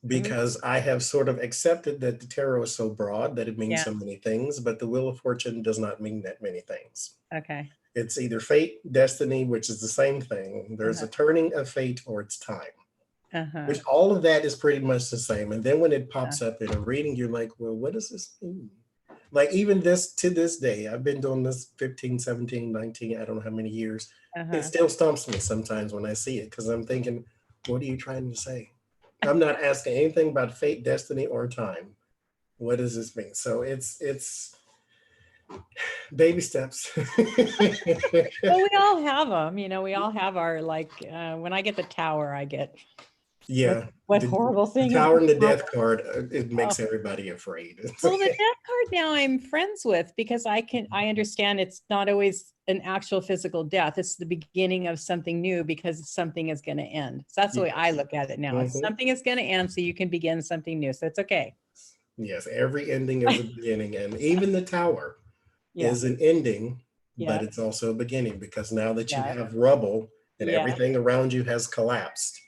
A: Mhm.
B: because I have sort of accepted that the tarot is so broad that it means
A: Yeah.
B: so many things, but the Wheel of Fortune does not mean that many things.
A: Okay.
B: It's either fate, destiny, which is the same thing. There's
A: Uh-huh.
B: a turning of fate or it's time,
A: Uh-huh.
B: which all of that is pretty much the same. And then when it
A: Uh,
B: pops up in a reading, you're like, well, what does this mean? Like even this to this day, I've been doing this 15, 17, 19, I don't know how many years. It
A: Uh-huh.
B: still stumps me sometimes when I see it because I'm thinking, what are you trying to say? I'm not asking anything about fate, destiny, or time. What does this mean? So it's baby steps.
A: Well, we all have them, you know, we all have our, like, when I get the tower, I get, what,
B: Yeah,
A: what
B: the,
A: horrible
B: the
A: thing is
B: tower
A: going
B: and the
A: to happen?
B: death card, it
A: Oh,
B: makes everybody afraid.
A: well, the death card now I'm friends with because I understand it's not always an actual physical death. It's the beginning of something new because something is going to end. So that's the way I
B: Yes.
A: look at it now. It's
B: Mhm.
A: something is going to end so you can begin something new. So it's okay.
B: Yes, every ending is a beginning, and even the tower
A: Yeah.
B: is an ending, but
A: Yeah.
B: it's also a beginning because now that you
A: Yeah.
B: have rubble and
A: Yeah.
B: everything around you has collapsed,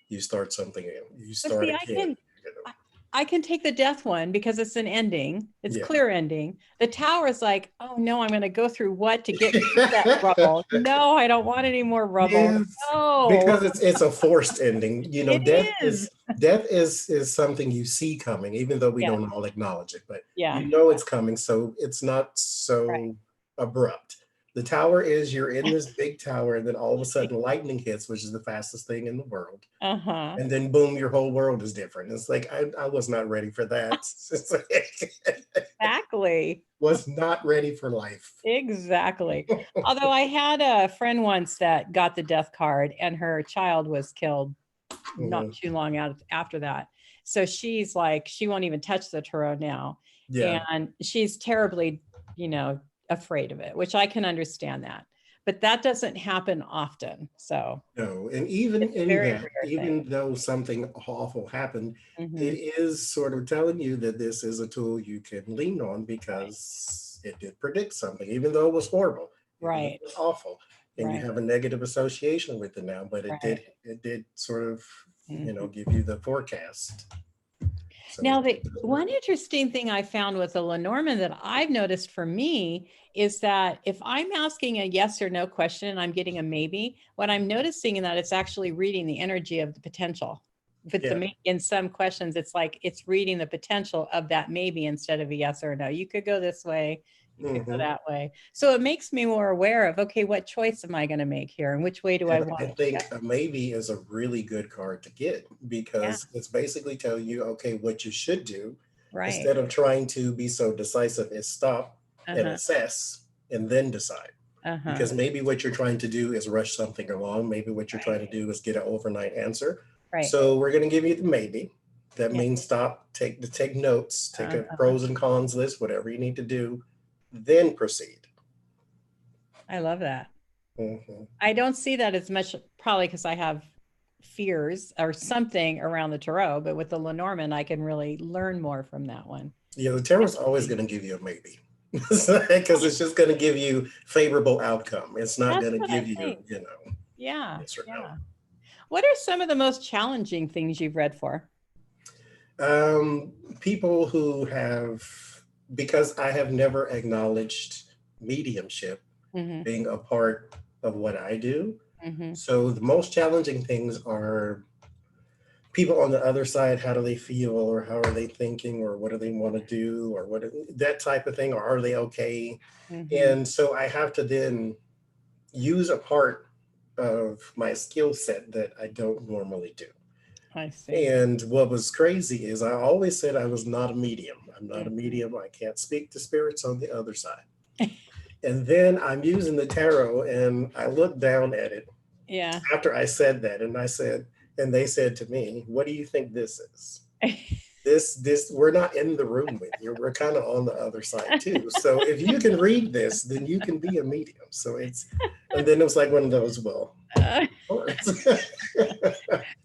B: you start something new. You
A: But
B: start
A: see, I
B: again.
A: can I, I can take the death one because it's an ending. It's
B: Yeah.
A: clear ending. The tower is like, oh no, I'm going to go through what to get through that rubble. No, I don't want any more rubble.
B: Yes,
A: No,
B: because it's a forced ending. You know,
A: it
B: death
A: is.
B: is something you see coming, even though we
A: Yeah.
B: don't all acknowledge it, but
A: Yeah.
B: you know it's coming, so it's not
A: Right.
B: so abrupt. The tower is you're in this big tower, and then all of a sudden lightning hits, which is the fastest thing in the world.
A: Uh-huh.
B: And then boom, your whole world is different. It's like I was not ready for that. It's like,
A: Exactly.
B: was not ready for life.
A: Exactly. Although I had a friend once that got the death card and her child was killed not
B: Mhm.
A: too long out after that. So she's like, she won't even touch the tarot now.
B: Yeah.
A: And she's terribly, you know, afraid of it, which I can understand that. But that doesn't happen often. So
B: No, and even
A: it's a
B: in
A: very
B: that,
A: rare thing.
B: even though something awful happened,
A: Hmm.
B: it is sort of telling you that this is a tool you can lean on
A: Right.
B: because it did predict something, even though it was horrible, even though it
A: Right.
B: was awful, and you
A: Right.
B: have a negative association with it now, but
A: Right.
B: it did sort of,
A: Mhm.
B: give you the forecast. So
A: Now,
B: it
A: the
B: does
A: one
B: work.
A: interesting thing I found with the Lenormand that I've noticed for me is that if I'm asking a yes or no question and I'm getting a maybe, what I'm noticing in that it's actually reading the energy of the potential. If it's
B: Yeah.
A: in some questions, it's like it's reading the potential of that maybe instead of a yes or a no. You could go this way, you could go
B: Mhm.
A: that way. So it makes me more aware of, okay, what choice am I going to make here and which way do I
B: And
A: want
B: I
A: it to go?
B: think a maybe is a really good card to get
A: Yeah,
B: because it's basically telling you, okay, what you should do
A: right.
B: instead of trying to be so decisive is stop and
A: Uh-huh.
B: assess and then decide.
A: Uh-huh.
B: Because maybe what you're trying to do is rush something along. Maybe what you're
A: Right.
B: trying to do is get an overnight answer.
A: Right.
B: So we're going to give you the maybe. That
A: Yeah.
B: means stop, take notes, take a
A: Uh-huh.
B: pros and cons list, whatever you need to do, then proceed.
A: I love that.
B: Mhm.
A: I don't see that as much, probably because I have fears or something around the tarot, but with the Lenormand, I can really learn more from that one.
B: Yeah, the tarot's always going to give you a maybe because it's just going to give you favorable outcome. It's not
A: That's
B: going to
A: what I
B: give you,
A: think. Yeah.
B: yes or no.
A: Yeah. What are some of the most challenging things you've read for?
B: People who have, because I have never acknowledged mediumship
A: Hmm.
B: being a part of what I do.
A: Hmm.
B: So the most challenging things are people on the other side. How do they feel, or how are they thinking, or what do they want to do, or what that type of thing, or are they okay?
A: Hmm.
B: And so I have to then use a part of my skill set that I don't normally do.
A: I see.
B: And what was crazy is I always said I was not a medium. I'm not a
A: Hmm.
B: medium. I can't speak to spirits on the other side. And then I'm using the tarot and I looked down at it
A: Yeah.
B: after I said that and and they said to me, what do you think this is? This we're not in the room with you. We're kind of on the other side too. So if you can read this, then you can be a medium. So and then it was like one of those, well,
A: Uh,
B: of course.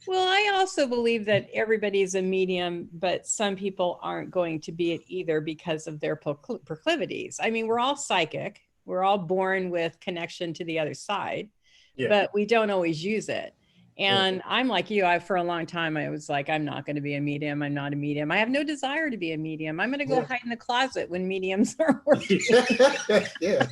A: well, I also believe that everybody's a medium, but some people aren't going to be it either because of their proclivities. I mean, we're all psychic. We're all born with connection to the other side,
B: Yeah.
A: but we don't always use it. And I'm like you, for a long time, I was like, I'm not going to be a medium. I'm not a medium. I have no desire to be a medium. I'm going to go hide in the closet when mediums are working.
B: Yeah.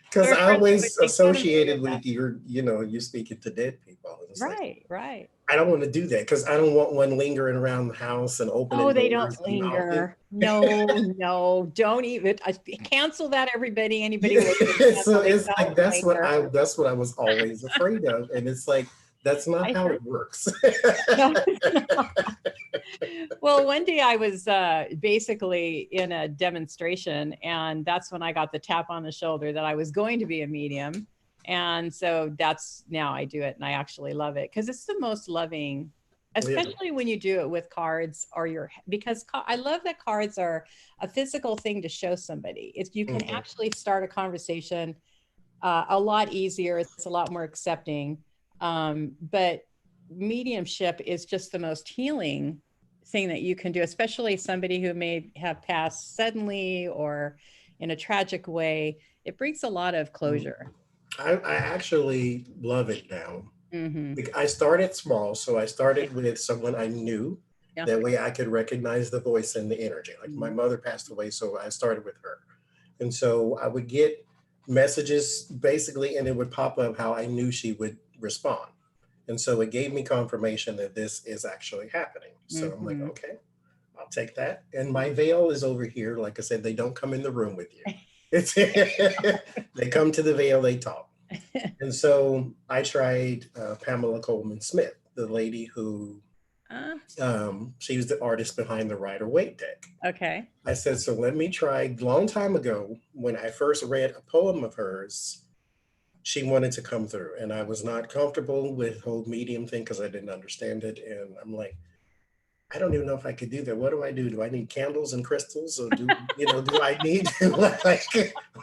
B: Because I always associated with your, you speaking to dead people.
A: Right, right.
B: I don't want to do that because I don't want one lingering around the house and opening
A: doors. They don't
B: and
A: linger. No, don't even cancel that. Everybody, anybody
B: listening. So it's like that's what I was always afraid of, and it's like that's not how it works.
A: No, well, one day I was basically in a demonstration, and that's when I got the tap on the shoulder that I was going to be a medium. And so now I do it, and I actually love it because it's the most loving, especially when you do it with cards because I love that cards are a physical thing to show somebody. If you can actually start a conversation a lot easier, it's a lot more accepting. But mediumship is just the most healing thing that you can do, especially somebody who may have passed suddenly or in a tragic way. It brings a lot of closure.
B: I actually love it now. I started small, so I started with someone I knew. That way I could recognize the voice and the energy. Like my mother passed away, so I started with her. And so I would get messages basically, and it would pop up how I knew she would respond. And so it gave me confirmation that this is actually happening. So I'm like, okay, I'll take that. And my veil is over here. Like I said, they don't come in the room with you. They come to the veil, they talk. And so I tried Pamela Coleman Smith, the lady who, she was the artist behind the Rider-Waite deck.
A: Okay.
B: I said, so let me try. Long time ago, when I first read a poem of hers, she wanted to come through, and I was not comfortable with the whole medium thing because I didn't understand it. And I'm like, I don't even know if I could do that. What do I do? Do I need candles and crystals, or do I need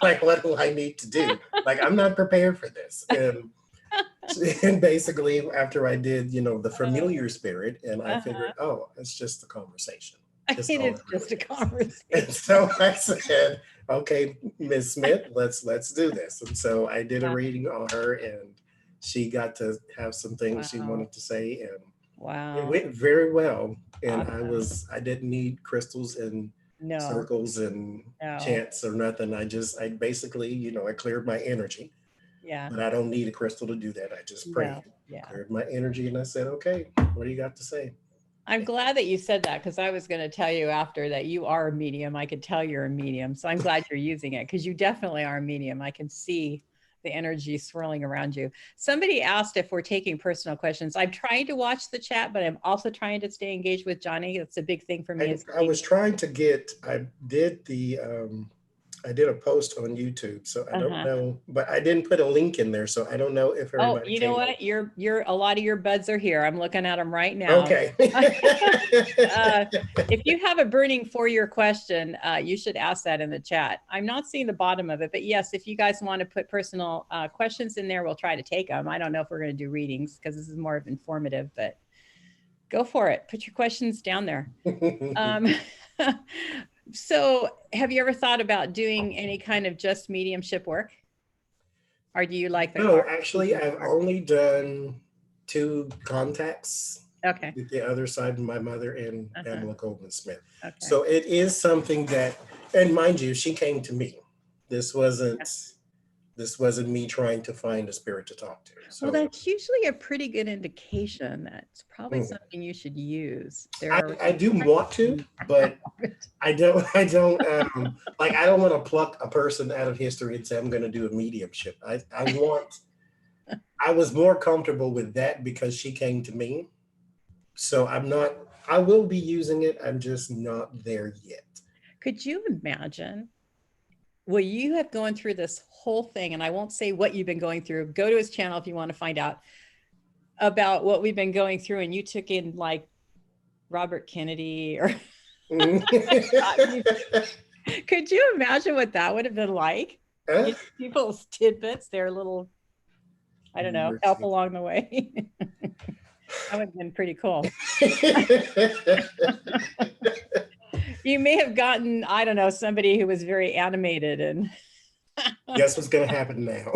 B: like what do I need to do? Like, I'm not prepared for this. And basically, after I did, the familiar spirit, and I figured, oh, it's just a conversation.
A: It is just a conversation.
B: And so I said, okay, Ms. Smith, let's do this. And so I did a reading on her, and she got to have some things she wanted to say, and it went very well. And I didn't need crystals and circles and chants or nothing. I basically, I cleared my energy. Yeah. But I don't need a crystal to do that. I just prayed, cleared my energy, and I said, okay, what do you got to say?
A: I'm glad that you said that, because I was going to tell you after that you are a medium. I could tell you're a medium. So I'm glad you're using it, because you definitely are a medium. I can see the energy swirling around you. Somebody asked if we're taking personal questions. I'm trying to watch the chat, but I'm also trying to stay engaged with Johnie. That's a big thing for me.
B: I was trying to I did a post on YouTube, so I don't know, but I didn't put a link in there, so I don't know if everybody.
A: Oh, you know what? You're a lot of your buds are here. I'm looking at them right now.
B: Okay.
A: If you have a burning for your question, you should ask that in the chat. I'm not seeing the bottom of it, but yes, if you guys want to put personal questions in there, we'll try to take them. I don't know if we're going to do readings, because this is more of informative, but go for it. Put your questions down there. So have you ever thought about doing any kind of just mediumship work? Or do you like the
B: No, actually, I've only done 2 contacts. Okay. With the other side of my mother and Pamela Coleman Smith. Okay. So it is something that, and mind you, she came to me. This wasn't me trying to find a spirit to talk to. So,
A: well, that's usually a pretty good indication. That's probably something you should use.
B: I do want to, but I don't I don't want to pluck a person out of history and say I'm going to do a mediumship. I was more comfortable with that because she came to me. So I will be using it. I'm just not there yet.
A: Could you imagine? Well, you have gone through this whole thing, and I won't say what you've been going through. Go to his channel if you want to find out about what we've been going through. And you took in like Robert Kennedy or could you imagine what that would have been like? People's tidbits, their little, I don't know, help along the way. That would have been pretty cool. You may have gotten, I don't know, somebody who was very animated and
B: Guess what's gonna happen now?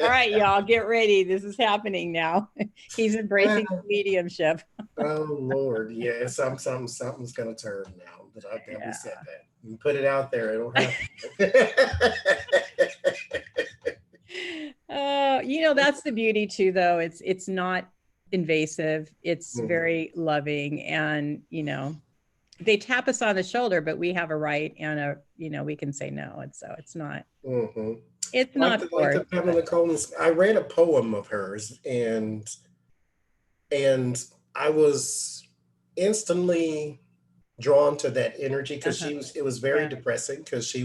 A: All right, y'all, get ready. This is happening now. He's embracing mediumship.
B: Oh Lord, yeah, something's gonna turn now. But I definitely said
A: Yeah.
B: that. You put it out there, it'll happen.
A: That's the beauty too, though. It's not invasive. It's very loving, and they tap us on the shoulder, but we have a right and we can say no. And so it's not. It's
B: Like
A: not
B: the
A: forced.
B: Pamela Coleman. I read a poem of hers, and I was instantly drawn to that energy because it was very depressing because she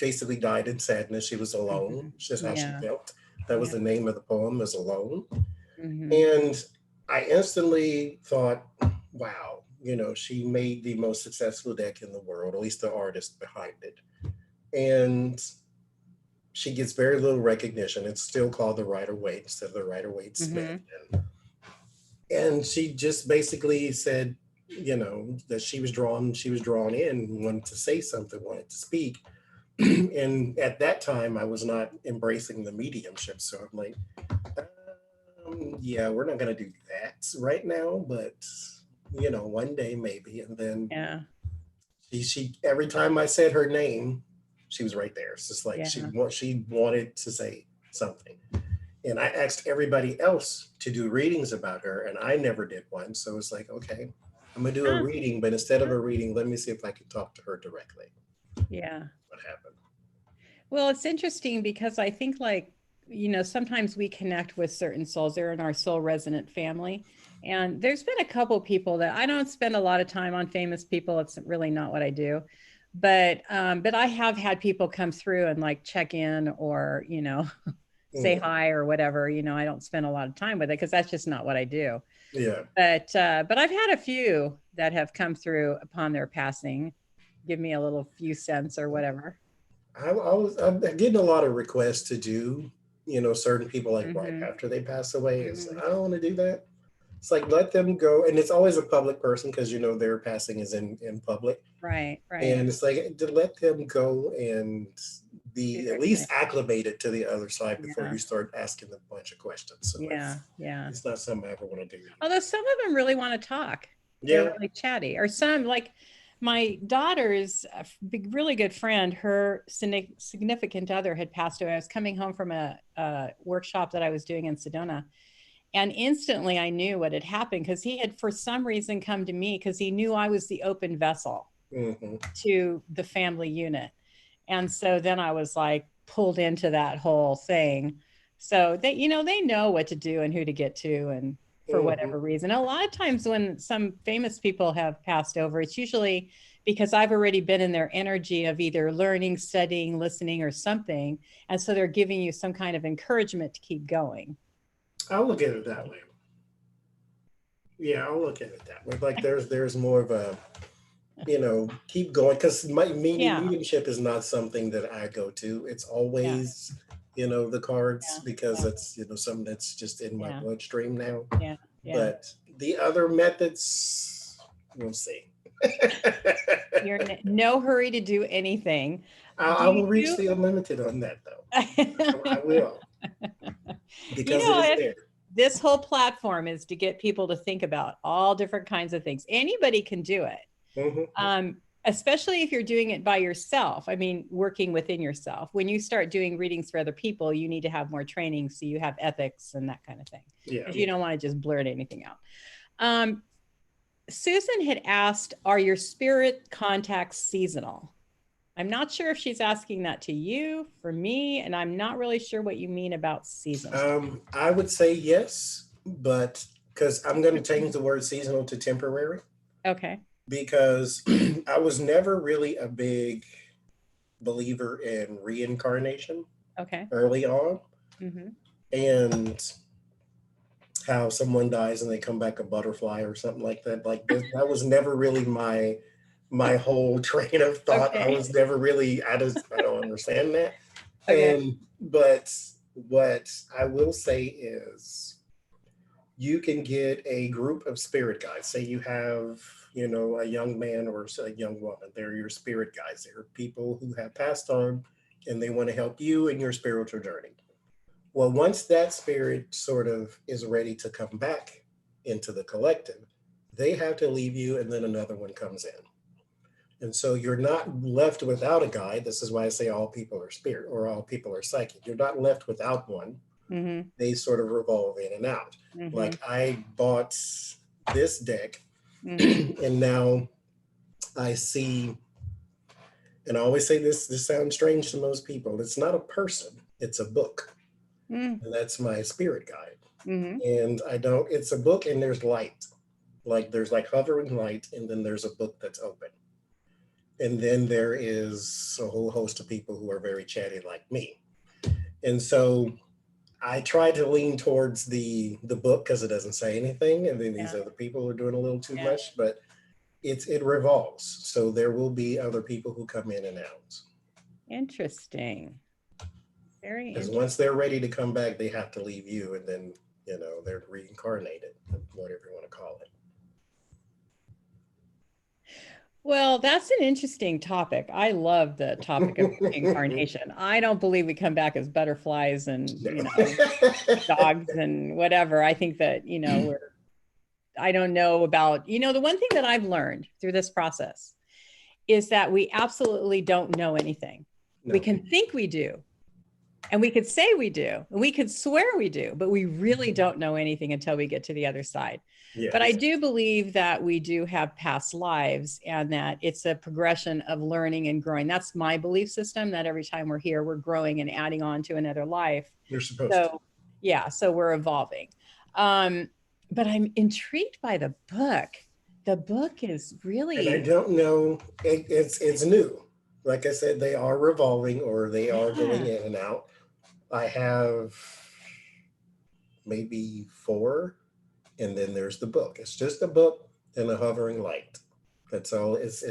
B: basically died in sadness. She was alone. It's just how she felt. That was the name of the poem, is Alone. And I instantly thought, wow, she made the most successful deck in the world, at least the artist behind it. And she gets very little recognition. It's still called the Rider-Waite instead of the Rider-Waite-Smith. And she just basically said, that she was drawn in, wanted to say something, wanted to speak. And at that time, I was not embracing the mediumship. So I'm like, yeah, we're not going to do that right now, but, one day maybe. And then she every time I said her name, she was right there. It's just like she wanted to say something. And I asked everybody else to do readings about her, and I never did one. So it's like, okay, I'm going to do a reading, but instead of a reading, let me see if I can talk to her directly.
A: Yeah.
B: What happened?
A: Well, it's interesting because I think sometimes we connect with certain souls. They're in our soul resonant family. And there's been a couple people that I don't spend a lot of time on famous people. It's really not what I do. But I have had people come through and check in or, say hi or whatever. I don't spend a lot of time with it because that's just not what I do.
B: Yeah.
A: But I've had a few that have come through upon their passing, give me a little few cents or whatever.
B: I'm getting a lot of requests to do, certain people right after they pass away. It's like, I don't want to do that. It's like, let them go. And it's always a public person because, their passing is in public.
A: Right.
B: And it's like, to let them go and be at least acclimated to the other side before you start asking them a bunch of questions. So it's not something I ever want to do.
A: Although some of them really want to talk.
B: Yeah.
A: They're really chatty. Or some, like my daughter's really good friend, her significant other had passed away. I was coming home from a workshop that I was doing in Sedona. And instantly I knew what had happened because he had, for some reason, come to me because he knew I was the open vessel to the family unit. And so then I was pulled into that whole thing. So they know what to do and who to get to and for whatever reason. A lot of times when some famous people have passed over, it's usually because I've already been in their energy of either learning, studying, listening, or something. And so they're giving you some kind of encouragement to keep going.
B: I'll look at it that way. Yeah, I'll look at it that way. Like there's more of a, keep going, because my mediumship is not something that I go to. It's always, the cards because it's, something that's just in my bloodstream now.
A: Yeah.
B: But the other methods, we'll see.
A: You're in no hurry to do anything.
B: I will reach the unlimited on that, though. I will. Because it is there.
A: This whole platform is to get people to think about all different kinds of things. Anybody can do it. Especially if you're doing it by yourself. I mean, working within yourself. When you start doing readings for other people, you need to have more training. So you have ethics and that kind of thing.
B: Yeah.
A: Because you don't want to just blurt anything out. Susan had asked, are your spirit contacts seasonal? I'm not sure if she's asking that to you, for me, and I'm not really sure what you mean about seasonal.
B: I would say yes, but because I'm going to change the word seasonal to temporary.
A: Okay.
B: Because I was never really a big believer in reincarnation.
A: Okay.
B: Early on. And how someone dies and they come back a butterfly or something like that. That was never really my whole train of thought. Okay. I was never really, I don't understand that. Okay. But what I will say is you can get a group of spirit guides. Say you have, a young man or a young woman. They're your spirit guides. They're people who have passed on and they want to help you in your spiritual journey. Well, once that spirit sort of is ready to come back into the collective, they have to leave you and then another one comes in. And so you're not left without a guide. This is why I say all people are spirit or all people are psychic. You're not left without one.
A: Mm-hmm.
B: They sort of revolve in and out.
A: Mm-hmm.
B: Like I bought this deck
A: Mm-hmm.
B: and now I see, and I always say this sounds strange to most people. It's not a person, it's a book.
A: Mm-hmm.
B: And that's my spirit guide.
A: Mm-hmm.
B: And it's a book and there's light. Like there's like hovering light and then there's a book that's open. And then there is a whole host of people who are very chatty like me. And so I try to lean towards the book because it doesn't say anything. And then these other people are doing a little too much, but it revolves. So there will be other people who come in and out.
A: Interesting. Very
B: Because
A: interesting.
B: once they're ready to come back, they have to leave you and then, they're reincarnated, whatever you want to call it.
A: Well, that's an interesting topic. I love the topic of reincarnation. I don't believe we come back as butterflies and, dogs and whatever. I think that, I don't know about, the one thing that I've learned through this process is that we absolutely don't know anything. No. We can think we do, and we could say we do, and we could swear we do, but we really don't know anything until we get to the other side. Yes. But I do believe that we do have past lives and that it's a progression of learning and growing. That's my belief system, that every time we're here, we're growing and adding on to another life.
B: You're supposed to.
A: Yeah, so we're evolving. But I'm intrigued by the book. The book is really...
B: And I don't know, it's new. Like I said, they are revolving or they are going in and out. I have maybe 4, and then there's the book. It's just a book and a hovering light. That's all. It's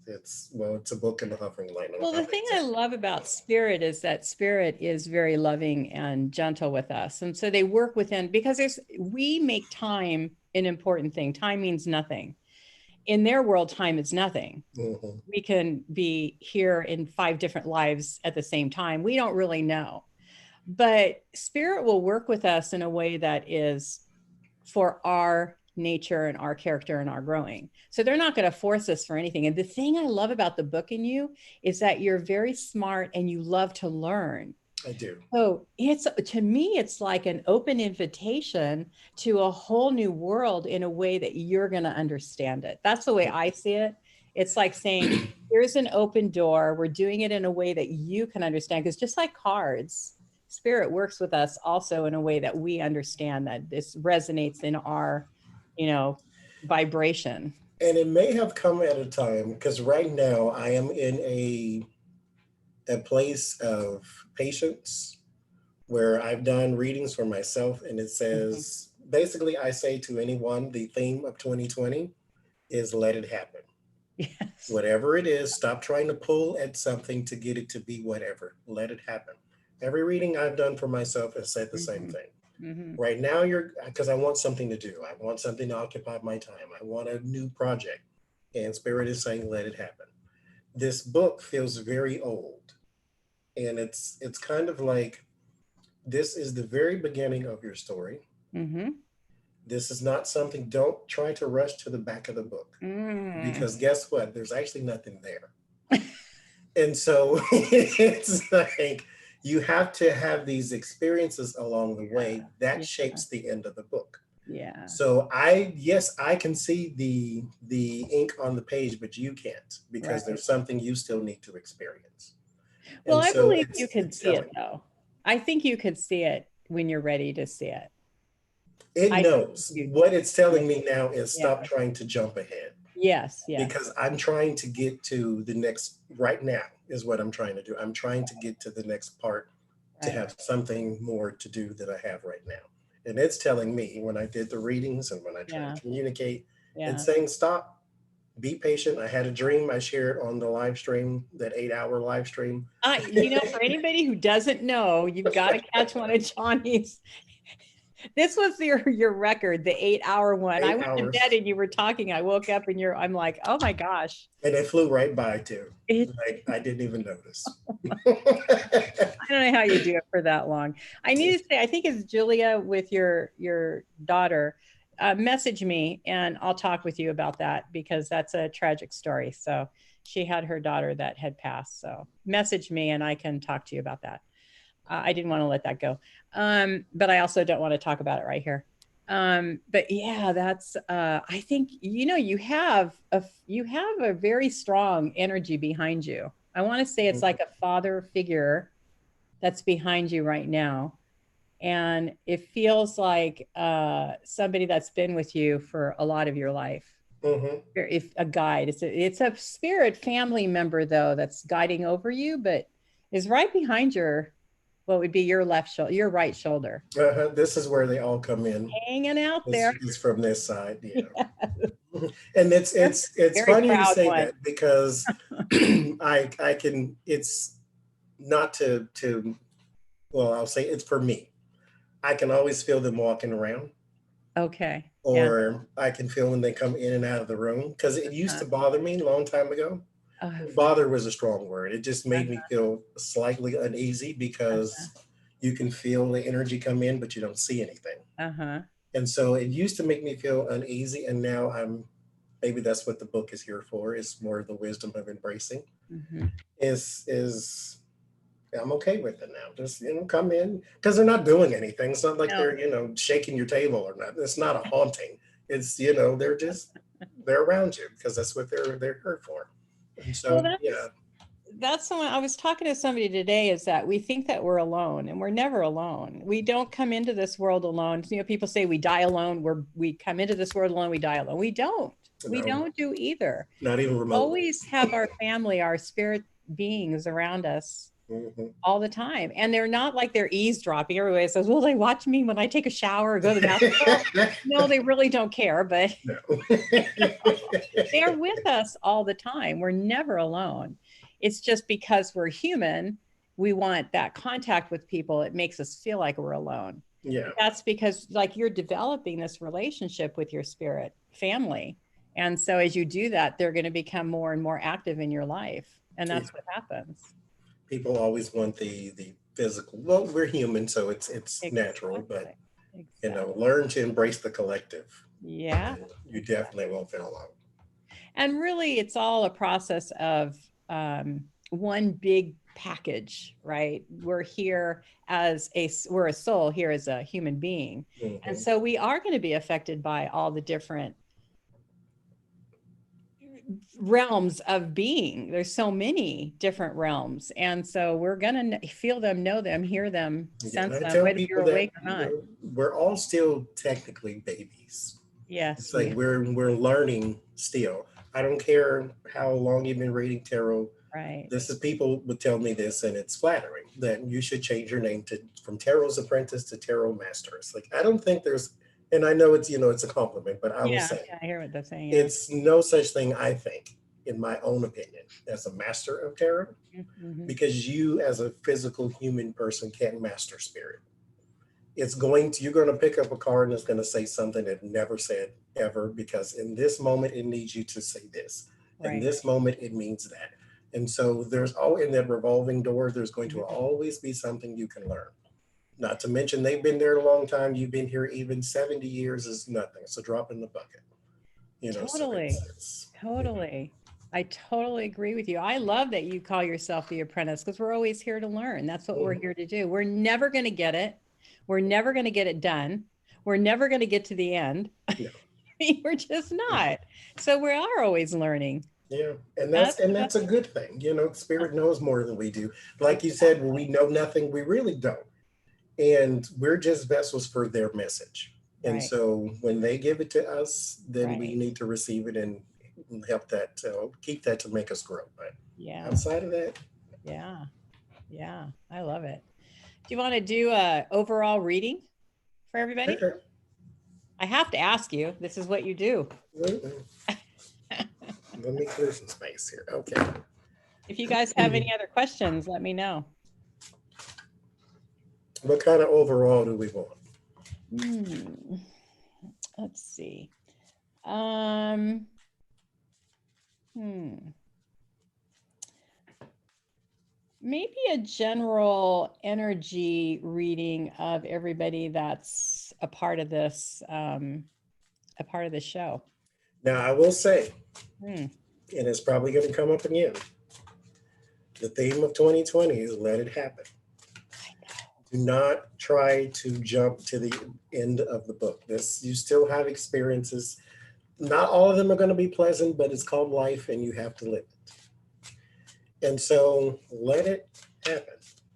B: a book and a hovering light.
A: Well, the thing I love about spirit is that spirit is very loving and gentle with us. And so they work within, because we make time an important thing. Time means nothing. In their world, time is nothing. Mm-hmm. We can be here in 5 different lives at the same time. We don't really know. But spirit will work with us in a way that is for our nature and our character and our growing. So they're not going to force us for anything. And the thing I love about the book in you is that you're very smart and you love to learn.
B: I do.
A: So to me, it's like an open invitation to a whole new world in a way that you're going to understand it. That's the way I see it. It's like saying, here's an open door. We're doing it in a way that you can understand. Because just like cards, spirit works with us also in a way that we understand that this resonates in our, vibration.
B: And it may have come at a time, because right now I am in a place of patience where I've done readings for myself, and it says, basically I say to anyone, the theme of 2020 is let it happen.
A: Yes.
B: Whatever it is, stop trying to pull at something to get it to be whatever. Let it happen. Every reading I've done for myself has said the same thing. Mm-hmm. Right now, because I want something to do. I want something to occupy my time. I want a new project. And Spirit is saying, let it happen. This book feels very old. And it's kind of like, this is the very beginning of your story. Mm-hmm. This is not something, don't try to rush to the back of the book. Because guess what? There's actually nothing there. And so it's like, you have to have these experiences along the way that shapes the end of the book.
A: Yeah.
B: So I can see the ink on the page, but you can't, because there's something you still need to experience.
A: Well, I believe you can see it though. I think you could see it when you're ready to see it.
B: It knows. What it's telling me now is stop trying to jump ahead.
A: Yes, yes.
B: Because I'm trying to get to the next, right now is what I'm trying to do. I'm trying to get to the next part to have something more to do than I have right now. And it's telling me when I did the readings and when I try to communicate, it's saying, stop, be patient. I had a dream. I shared on the live stream, that 8-hour live stream.
A: For anybody who doesn't know, you've got to catch one of Johnny's. This was your record, the 8-hour one. I
B: 8
A: went to
B: hours.
A: bed and you were talking. I woke up and I'm like, oh my gosh.
B: And it flew right by too.
A: It,
B: Like I didn't even notice.
A: I don't know how you do it for that long. I need to say, I think it's Julia with your daughter. Message me and I'll talk with you about that because that's a tragic story. So she had her daughter that had passed. So message me and I can talk to you about that. I didn't want to let that go. But I also don't want to talk about it right here. But yeah, that's, I think, you have a very strong energy behind you. I want to say it's like a father figure that's behind you right now. And it feels like somebody that's been with you for a lot of your life. If a guide, it's a spirit family member though that's guiding over you, but is right behind what would be your left shoulder, your right shoulder.
B: This is where they all come in.
A: Hanging out there.
B: It's from this side, yeah.
A: Yeah.
B: And it's funny you say
A: one.
B: that because I can, it's not to well, I'll say it's for me. I can always feel them walking around.
A: Okay.
B: Or yeah. I can feel when they come in and out of the room because it used to bother me a long time ago. Bother was a strong word. It just made me feel slightly uneasy because you can feel the energy come in, but you don't see anything. And so it used to make me feel uneasy. And now maybe that's what the book is here for, is more the wisdom of embracing. Is I'm okay with it now. Just, come in because they're not doing anything. It's not like they're, shaking your table or not. It's not a haunting. It's, they're around you because that's what they're here for. And so,
A: that's someone I was talking to somebody today, is that we think that we're alone and we're never alone. We don't come into this world alone. People say we die alone. We come into this world alone. We die alone. We don't. No. We don't do either.
B: Not even remotely.
A: We always have our family, our spirit beings around us all the time. And they're not like they're eavesdropping. Everybody says, well, they watch me when I take a shower or go to the bathroom. No, they really don't care, but no. They're with us all the time. We're never alone. It's just because we're human, we want that contact with people. It makes us feel like we're alone.
B: Yeah.
A: That's because you're developing this relationship with your spirit family. And so as you do that, they're going to become more and more active in your life. And that's what happens.
B: People always want the physical. Well, we're human, so it's exactly. Natural, but learn to embrace the collective.
A: Yeah.
B: You definitely won't feel alone.
A: And really, it's all a process of one big package, right? We're here we're a soul here as a human being. And so we are going to be affected by all the different realms of being. There's so many different realms. And so we're going to feel them, know them, hear them, sense them, whether you're awake or not.
B: We're all still technically babies.
A: Yes.
B: It's like we're learning still. I don't care how long you've been reading tarot.
A: Right.
B: People would tell me this, and it's flattering, that you should change your name from Tarot's Apprentice to Tarot Master. It's like, I don't think there's, and I know it's, it's a compliment, but I will say,
A: I hear what they're saying.
B: It's no such thing, I think, in my own opinion, as a master of tarot, because you as a physical human person can't master spirit. You're going to pick up a card and it's going to say something that never said ever, because in this moment, it needs you to say this. Right. In this moment, it means that. And so there's in that revolving door, there's going to always be something you can learn. Not to mention, they've been there a long time. You've been here even 70 years is nothing. It's a drop in the bucket.
A: Totally. Totally. I totally agree with you. I love that you call yourself the apprentice, because we're always here to learn. That's what we're here to do. We're never going to get it. We're never going to get it done. We're never going to get to the end. No. We're just not. So we are always learning.
B: Yeah. And that's a good thing. Spirit knows more than we do. Like you said, when we know nothing, we really don't. And we're just vessels for their message. And so when they give it to us, then we need to receive it and help that, keep that to make us grow. But outside of that.
A: Yeah. Yeah. I love it. Do you want to do a overall reading for everybody?
B: Sure.
A: I have to ask you, this is what you do.
B: Let me clear some space here. Okay.
A: If you guys have any other questions, let me know.
B: What kind of overall do we want?
A: Hmm. Let's see. Maybe a general energy reading of everybody that's a part of this, a part of the show.
B: Now, I will say,
A: Hmm.
B: and it's probably going to come up again, the theme of 2020 is let it happen. Do not try to jump to the end of the book. This, you still have experiences. Not all of them are going to be pleasant, but it's called life and you have to live it. And so let it happen.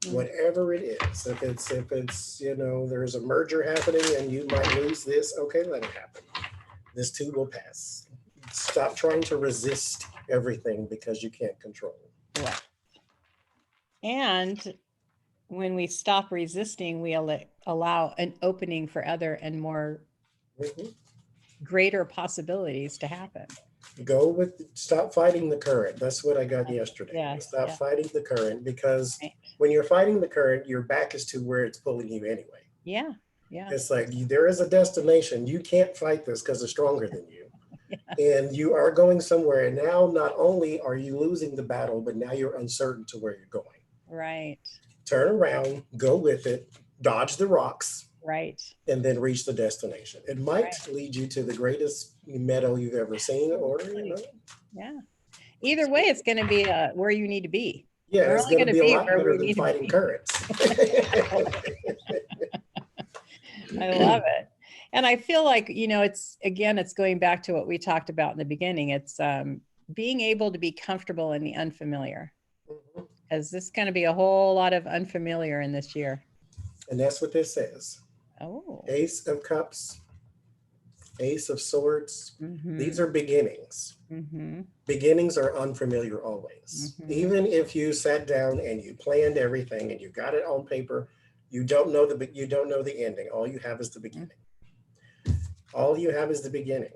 B: Whatever it is. If it's, you know, there's a merger happening and you might lose this, okay, let it happen. This too will pass. Stop trying to resist everything because you can't control it.
A: Right. And when we stop resisting, we allow an opening for other and more greater possibilities to happen.
B: Go with, stop fighting the current. That's what I got yesterday.
A: Yeah,
B: Stop fighting the current, because
A: right.
B: when you're fighting the current, your back is to where it's pulling you anyway.
A: Yeah. Yeah.
B: It's like there is a destination. You can't fight this because it's stronger than you. Yeah. And you are going somewhere. And now not only are you losing the battle, but now you're uncertain to where you're going.
A: Right.
B: Turn around, go with it, dodge the rocks.
A: Right.
B: And then reach the destination. It might lead you to the greatest meadow you've ever seen, or, you know.
A: Yeah. Either way, it's going to be where you need to be.
B: Yeah,
A: We're
B: it's going to be a lot better than fighting currents.
A: I love it. And I feel like, you know, it's, again, it's going back to what we talked about in the beginning. It's being able to be comfortable in the unfamiliar. Because this is going to be a whole lot of unfamiliar in this year.
B: And that's what this says.
A: Oh.
B: Ace of Cups, Ace of Swords. These are beginnings. Beginnings are unfamiliar always. Even if you sat down and you planned everything and you got it on paper, you don't know the ending. All you have is the beginning. All you have is the beginning.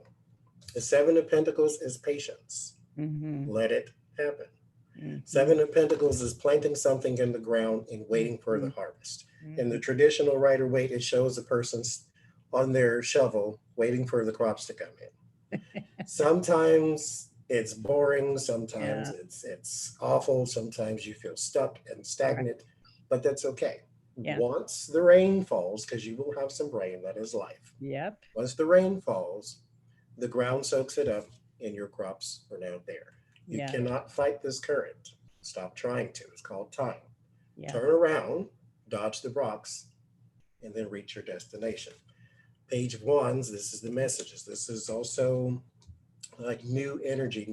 B: The Seven of Pentacles is patience. Let it happen. Seven of Pentacles is planting something in the ground and waiting for the harvest. In the traditional Rider-Waite, it shows a person on their shovel waiting for the crops to come in. Sometimes it's boring, sometimes it's awful, sometimes you feel stuck and stagnant, but that's okay. Once the rain falls, because you will have some rain, that is life. Once the rain falls, the ground soaks it up and your crops are now there. You cannot fight this current. Stop trying to. It's called time. Turn around, dodge the rocks, and then reach your destination. Page of Wands, this is the messages. This is also like new energy,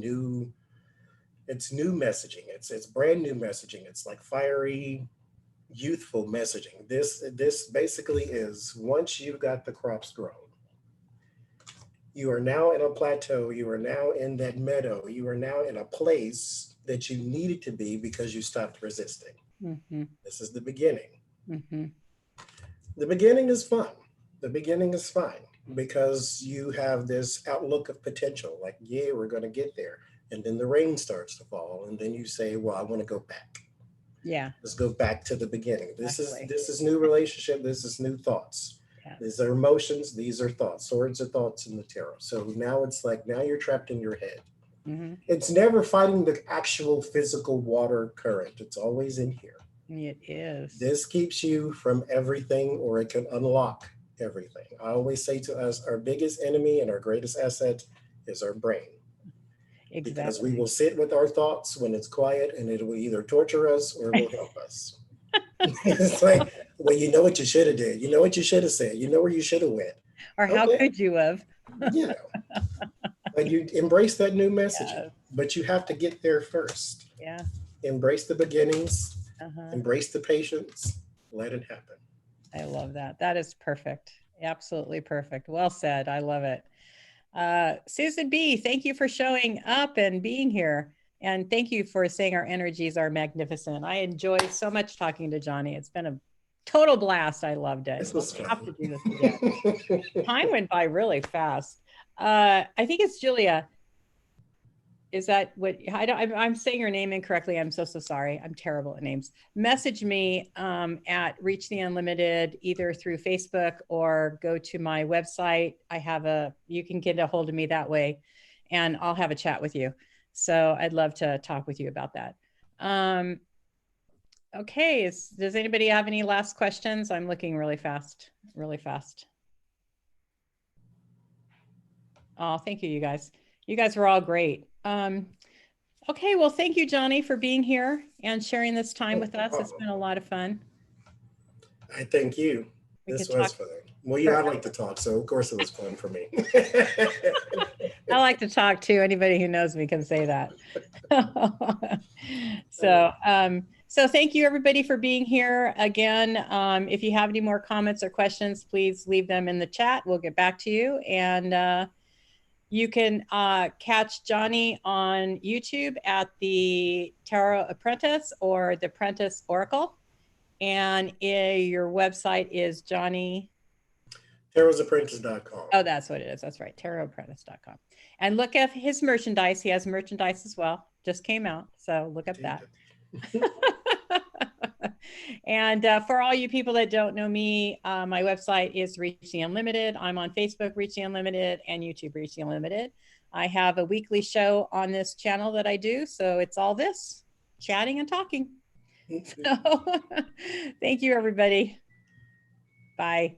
B: it's new messaging. It's brand new messaging. It's like fiery, youthful messaging. This basically is, once you've got the crops grown, you are now in a plateau. You are now in that meadow. You are now in a place that you needed to be because you stopped resisting. This is the beginning. The beginning is fun. The beginning is fine because you have this outlook of potential. Like, yeah, we're going to get there. And then the rain starts to fall. And then you say, well, I want to go back. Let's go back to the beginning. This is new relationship. This is new thoughts. These are emotions. These are thoughts. Swords are thoughts in the tarot. So now it's like, now you're trapped in your head. It's never fighting the actual physical water current. It's always in here.
A: It is. This
B: keeps you from everything, or it can unlock everything. I always say to us, our biggest enemy and our greatest asset is our brain. Because we will sit with our thoughts when it's quiet and it will either torture us or it will help us. It's like, well, you know what you should have did. You know what you should have said. You know where you should have went.
A: Or how could you have?
B: You know. But you embrace that new messaging. But you have to get there first. Embrace the beginnings. Embrace the patience. Let it happen.
A: I love that. That is perfect. Absolutely perfect. Well said. I love it. Susan B., thank you for showing up and being here. And thank you for saying our energies are magnificent. I enjoyed so much talking to Johnie. It's been a total blast. I loved it.
B: This was fun.
A: Have to do this again. Time went by really fast. I think it's Julia. is that what I'm saying your name incorrectly. I'm so sorry. I'm terrible at names. Message me at Reach the Unlimited, either through Facebook or go to my website. You can get a hold of me that way and I'll have a chat with you. So I'd love to talk with you about that. Okay. Does anybody have any last questions? I'm looking really fast. Oh, thank you, you guys. You guys were all great. Okay, well, thank you, Johnie, for being here and sharing this time with us. It's been a lot of fun.
B: I thank you. This was fun. Well, yeah, I like to talk, so of course it was fun for me.
A: I like to talk too. Anybody who knows me can say that. So thank you, everybody, for being here. Again, if you have any more comments or questions, please leave them in the chat. We'll get back to you. And you can catch Johnie on YouTube at the Tarot Apprentice or the Apprentice Oracle. And your website is Johnie.
B: TarotApprentice.com.
A: Oh, that's what it is. That's right. TarotApprentice.com. And look at his merchandise. He has merchandise as well. Just came out. So look at that. And for all you people that don't know me, my website is Reach the Unlimited. I'm on Facebook, Reach the Unlimited, and YouTube, Reach the Unlimited. I have a weekly show on this channel that I do. So it's all this, chatting and talking. So thank you, everybody. Bye.